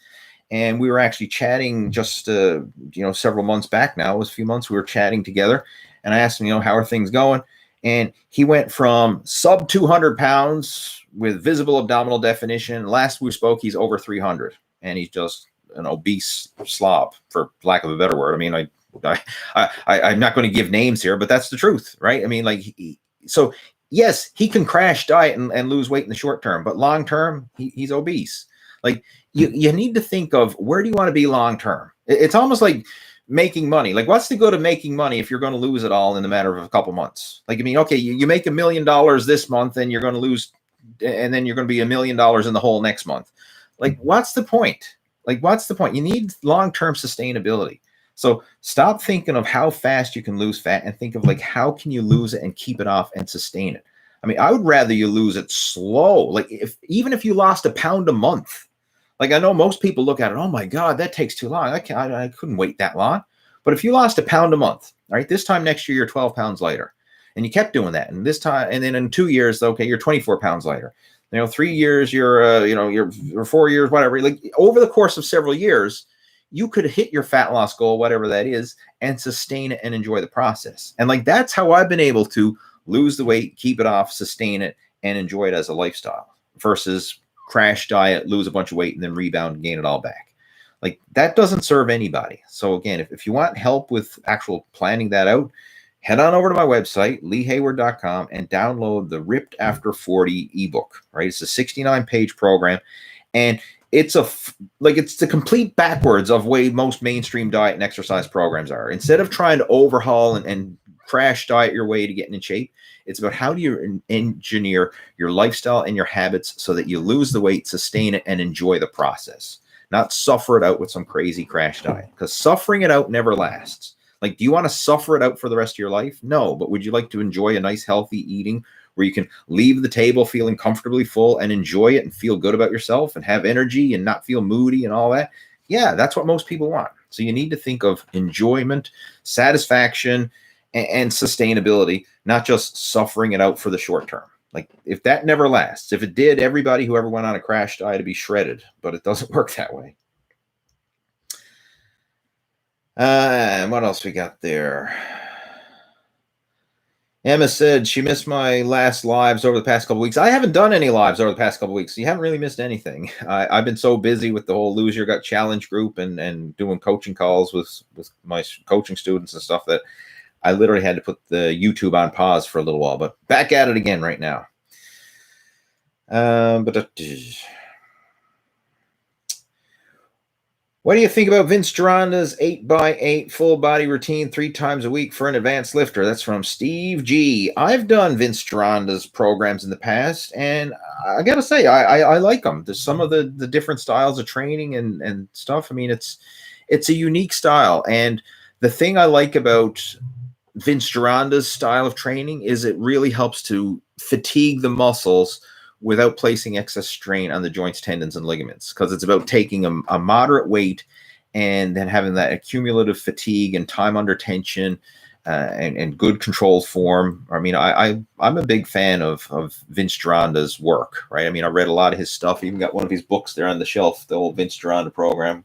And we were actually chatting just, several months back now. It was a few months we were chatting together. And I asked him, how are things going? And he went from sub 200 pounds with visible abdominal definition. Last we spoke, he's over 300. And he's just an obese slob, for lack of a better word. I mean, I'm not going to give names here, but that's the truth, right? I mean, so yes, he can crash diet and lose weight in the short term, but long term, he's obese. Like, you need to think of, where do you want to be long term? It's almost like making money. Like, what's the good of making money if you're going to lose it all in the matter of a couple months? Like, I mean, okay, you make $1 million this month, and you're going to lose, and then you're going to be $1 million in the whole next month. Like, what's the point? Like, what's the point? You need long-term sustainability. So stop thinking of how fast you can lose fat and think of, like, how can you lose it and keep it off and sustain it? I mean, I would rather you lose it slow. Like, even if you lost 1 pound a month, like, I know most people look at it, oh my God, that takes too long. I couldn't wait that long. But if you lost 1 pound a month, all right, this time next year, you're 12 pounds lighter, and you kept doing that. And this time, and then in 2 years, okay, you're 24 pounds lighter. 3 years, you're 4 years, whatever. Like, over the course of several years, you could hit your fat loss goal, whatever that is, and sustain it and enjoy the process. And like, that's how I've been able to lose the weight, keep it off, sustain it, and enjoy it as a lifestyle versus crash diet, lose a bunch of weight, and then rebound and gain it all back. Like, that doesn't serve anybody. So again, if you want help with actual planning that out, head on over to my website, leehayward.com, and download the Ripped After 40 ebook, right? It's a 69-page program, and it's the complete backwards of way most mainstream diet and exercise programs are. Instead of trying to overhaul and crash diet your way to getting in shape, it's about how do you engineer your lifestyle and your habits so that you lose the weight, sustain it, and enjoy the process, not suffer it out with some crazy crash diet, because suffering it out never lasts. Like, do you want to suffer it out for the rest of your life? No, but would you like to enjoy a nice, healthy eating where you can leave the table feeling comfortably full and enjoy it and feel good about yourself and have energy and not feel moody and all that? Yeah, that's what most people want. So you need to think of enjoyment, satisfaction, and sustainability, not just suffering it out for the short term. Like, if that never lasts, if it did, everybody who ever went on a crash diet would be shredded, but it doesn't work that way. And what else we got there? Emma said she missed my last lives over the past couple weeks. I haven't done any lives over the past couple weeks. So you haven't really missed anything. I've been so busy with the whole Lose Your Gut Challenge group and doing coaching calls with my coaching students and stuff that I literally had to put the YouTube on pause for a little while. But back at it again right now. What do you think about Vince Gironda's 8x8 full body routine 3 times a week for an advanced lifter? That's from Steve G. I've done Vince Gironda's programs in the past, and I got to say, I like them. There's some of the different styles of training and stuff. I mean, it's a unique style. And the thing I like about Vince Gironda's style of training is it really helps to fatigue the muscles without placing excess strain on the joints, tendons, and ligaments, because it's about taking a moderate weight and then having that accumulative fatigue and time under tension and good controlled form. I mean, I'm a big fan of Vince Gironda's work, right? I mean, I read a lot of his stuff. Even got one of his books there on the shelf, the old Vince Gironda program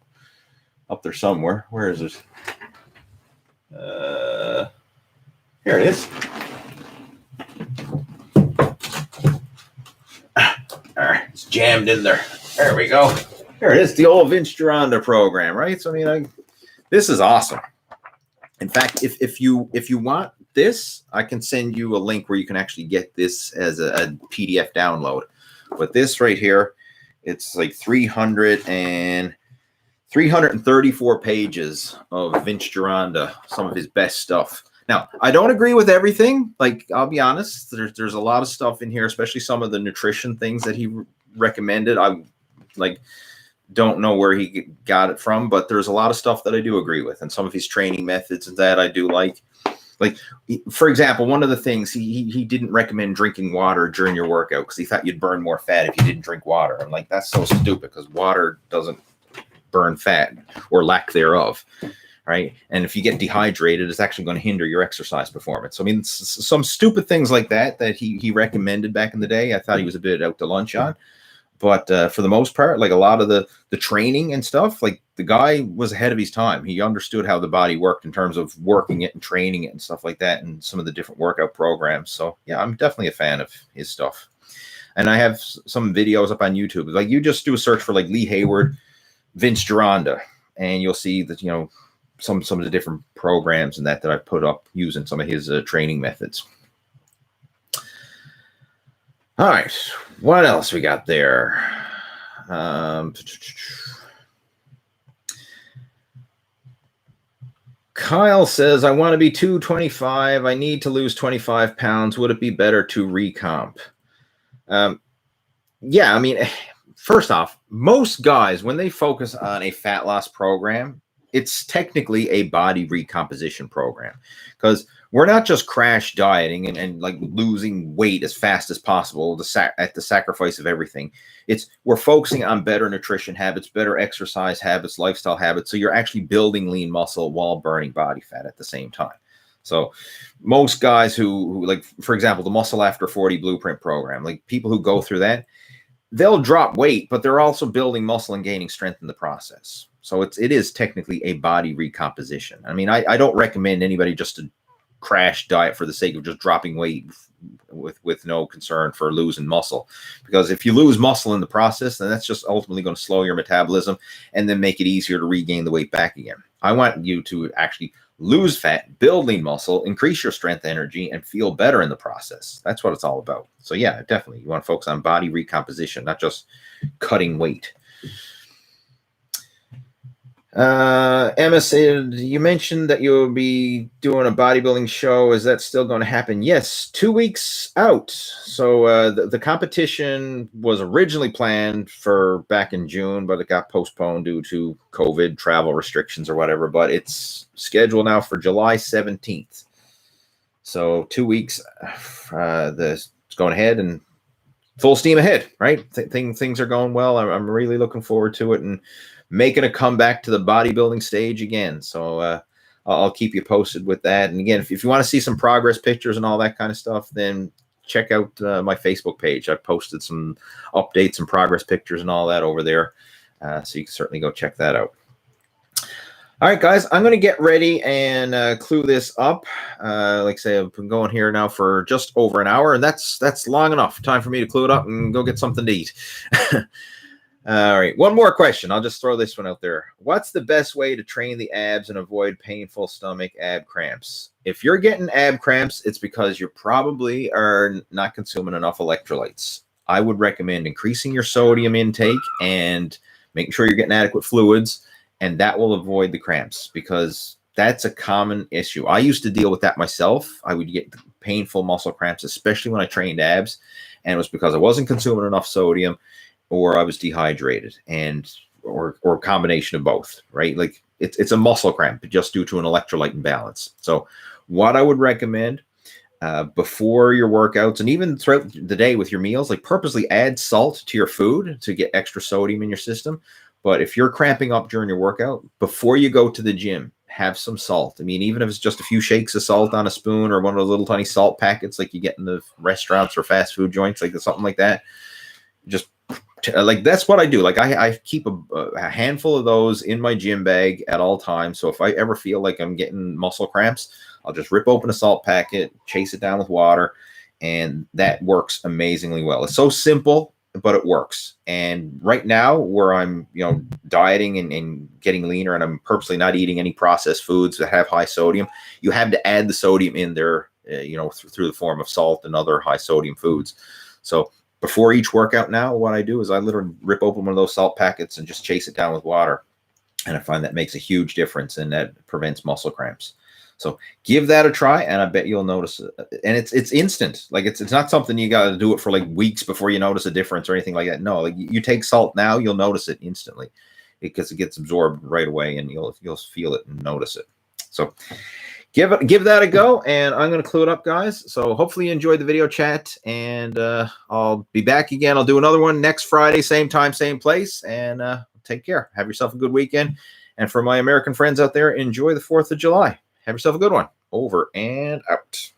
up there somewhere. Where is it? Here it is. All right, it's jammed in there. There we go. Here it is, the old Vince Gironda program, right? So I mean, this is awesome. In fact, if you want this, I can send you a link where you can actually get this as a PDF download. But this right here, it's like 334 pages of Vince Gironda, some of his best stuff. Now, I don't agree with everything. Like, I'll be honest, there's a lot of stuff in here, especially some of the nutrition things that he recommended. I don't know where he got it from, but there's a lot of stuff that I do agree with, and some of his training methods and that I do like. Like, for example, one of the things he didn't recommend drinking water during your workout because he thought you'd burn more fat if you didn't drink water. I'm like, that's so stupid because water doesn't burn fat or lack thereof, right? And if you get dehydrated, it's actually going to hinder your exercise performance. So, I mean, some stupid things like that he recommended back in the day. I thought he was a bit out to lunch on. But for the most part, like a lot of the training and stuff, like the guy was ahead of his time. He understood how the body worked in terms of working it and training it and stuff like that, and some of the different workout programs. So yeah, I'm definitely a fan of his stuff. And I have some videos up on YouTube. Like, you just do a search for like Lee Hayward, Vince Gironda, and you'll see that, you know, some of the different programs and that I put up using some of his training methods. All right, what else we got there? Kyle says, I want to be 225. I need to lose 25 pounds. Would it be better to recomp? Yeah, I mean, first off, most guys, when they focus on a fat loss program, it's technically a body recomposition program, because we're not just crash dieting and like losing weight as fast as possible at the sacrifice of everything. We're focusing on better nutrition habits, better exercise habits, lifestyle habits. So you're actually building lean muscle while burning body fat at the same time. So most guys who like, for example, the Muscle After 40 Blueprint program, like people who go through that, they'll drop weight, but they're also building muscle and gaining strength in the process. So it is technically a body recomposition. I mean, I don't recommend anybody just to crash diet for the sake of just dropping weight with no concern for losing muscle, because if you lose muscle in the process, then that's just ultimately going to slow your metabolism and then make it easier to regain the weight back again. I want you to actually lose fat, build lean muscle, increase your strength, energy, and feel better in the process. That's what it's all about. So yeah, definitely you want to focus on body recomposition, not just cutting weight. Emma said, you mentioned that you'll be doing a bodybuilding show. Is that still going to happen? Yes, 2 weeks out. So the competition was originally planned for back in June, but it got postponed due to COVID travel restrictions or whatever. But it's scheduled now for July 17th. So 2 weeks. It's going ahead and full steam ahead, right? Things are going well. I'm really looking forward to it and making a comeback to the bodybuilding stage again. So I'll keep you posted with that. And again, if you want to see some progress pictures and all that kind of stuff, then check out my Facebook page. I've posted some updates and progress pictures and all that over there. So you can certainly go check that out. All right, guys, I'm going to get ready and clue this up. Like I say, I've been going here now for just over an hour, and that's long enough. Time for me to clue it up and go get something to eat. All right, one more question. I'll just throw this one out there. What's the best way to train the abs and avoid painful stomach ab cramps? If you're getting ab cramps, it's because you probably are not consuming enough electrolytes. I would recommend increasing your sodium intake and making sure you're getting adequate fluids, and that will avoid the cramps, because that's a common issue. I used to deal with that myself. I would get painful muscle cramps, especially when I trained abs, and it was because I wasn't consuming enough sodium, or I was dehydrated, or a combination of both, right? Like it's a muscle cramp just due to an electrolyte imbalance. So what I would recommend before your workouts and even throughout the day with your meals, like purposely add salt to your food to get extra sodium in your system. But if you're cramping up during your workout, before you go to the gym, have some salt. I mean, even if it's just a few shakes of salt on a spoon or one of those little tiny salt packets like you get in the restaurants or fast food joints, like something like that, just Like that's what I do. Like I keep a handful of those in my gym bag at all times. So if I ever feel like I'm getting muscle cramps, I'll just rip open a salt packet, chase it down with water, and that works amazingly well. It's so simple, but it works. And right now, where I'm, dieting and getting leaner, and I'm purposely not eating any processed foods that have high sodium, you have to add the sodium in there, through the form of salt and other high sodium foods. So before each workout now, what I do is I literally rip open one of those salt packets and just chase it down with water. And I find that makes a huge difference, and that prevents muscle cramps. So give that a try, and I bet you'll notice it. And it's instant. Like it's not something you got to do it for like weeks before you notice a difference or anything like that. No, like you take salt now, you'll notice it instantly because it gets absorbed right away, and you'll feel it and notice it. So give that a go, and I'm going to clue it up, guys. So hopefully you enjoyed the video chat, and I'll be back again. I'll do another one next Friday, same time, same place, and take care. Have yourself a good weekend. And for my American friends out there, enjoy the 4th of July. Have yourself a good one. Over and out.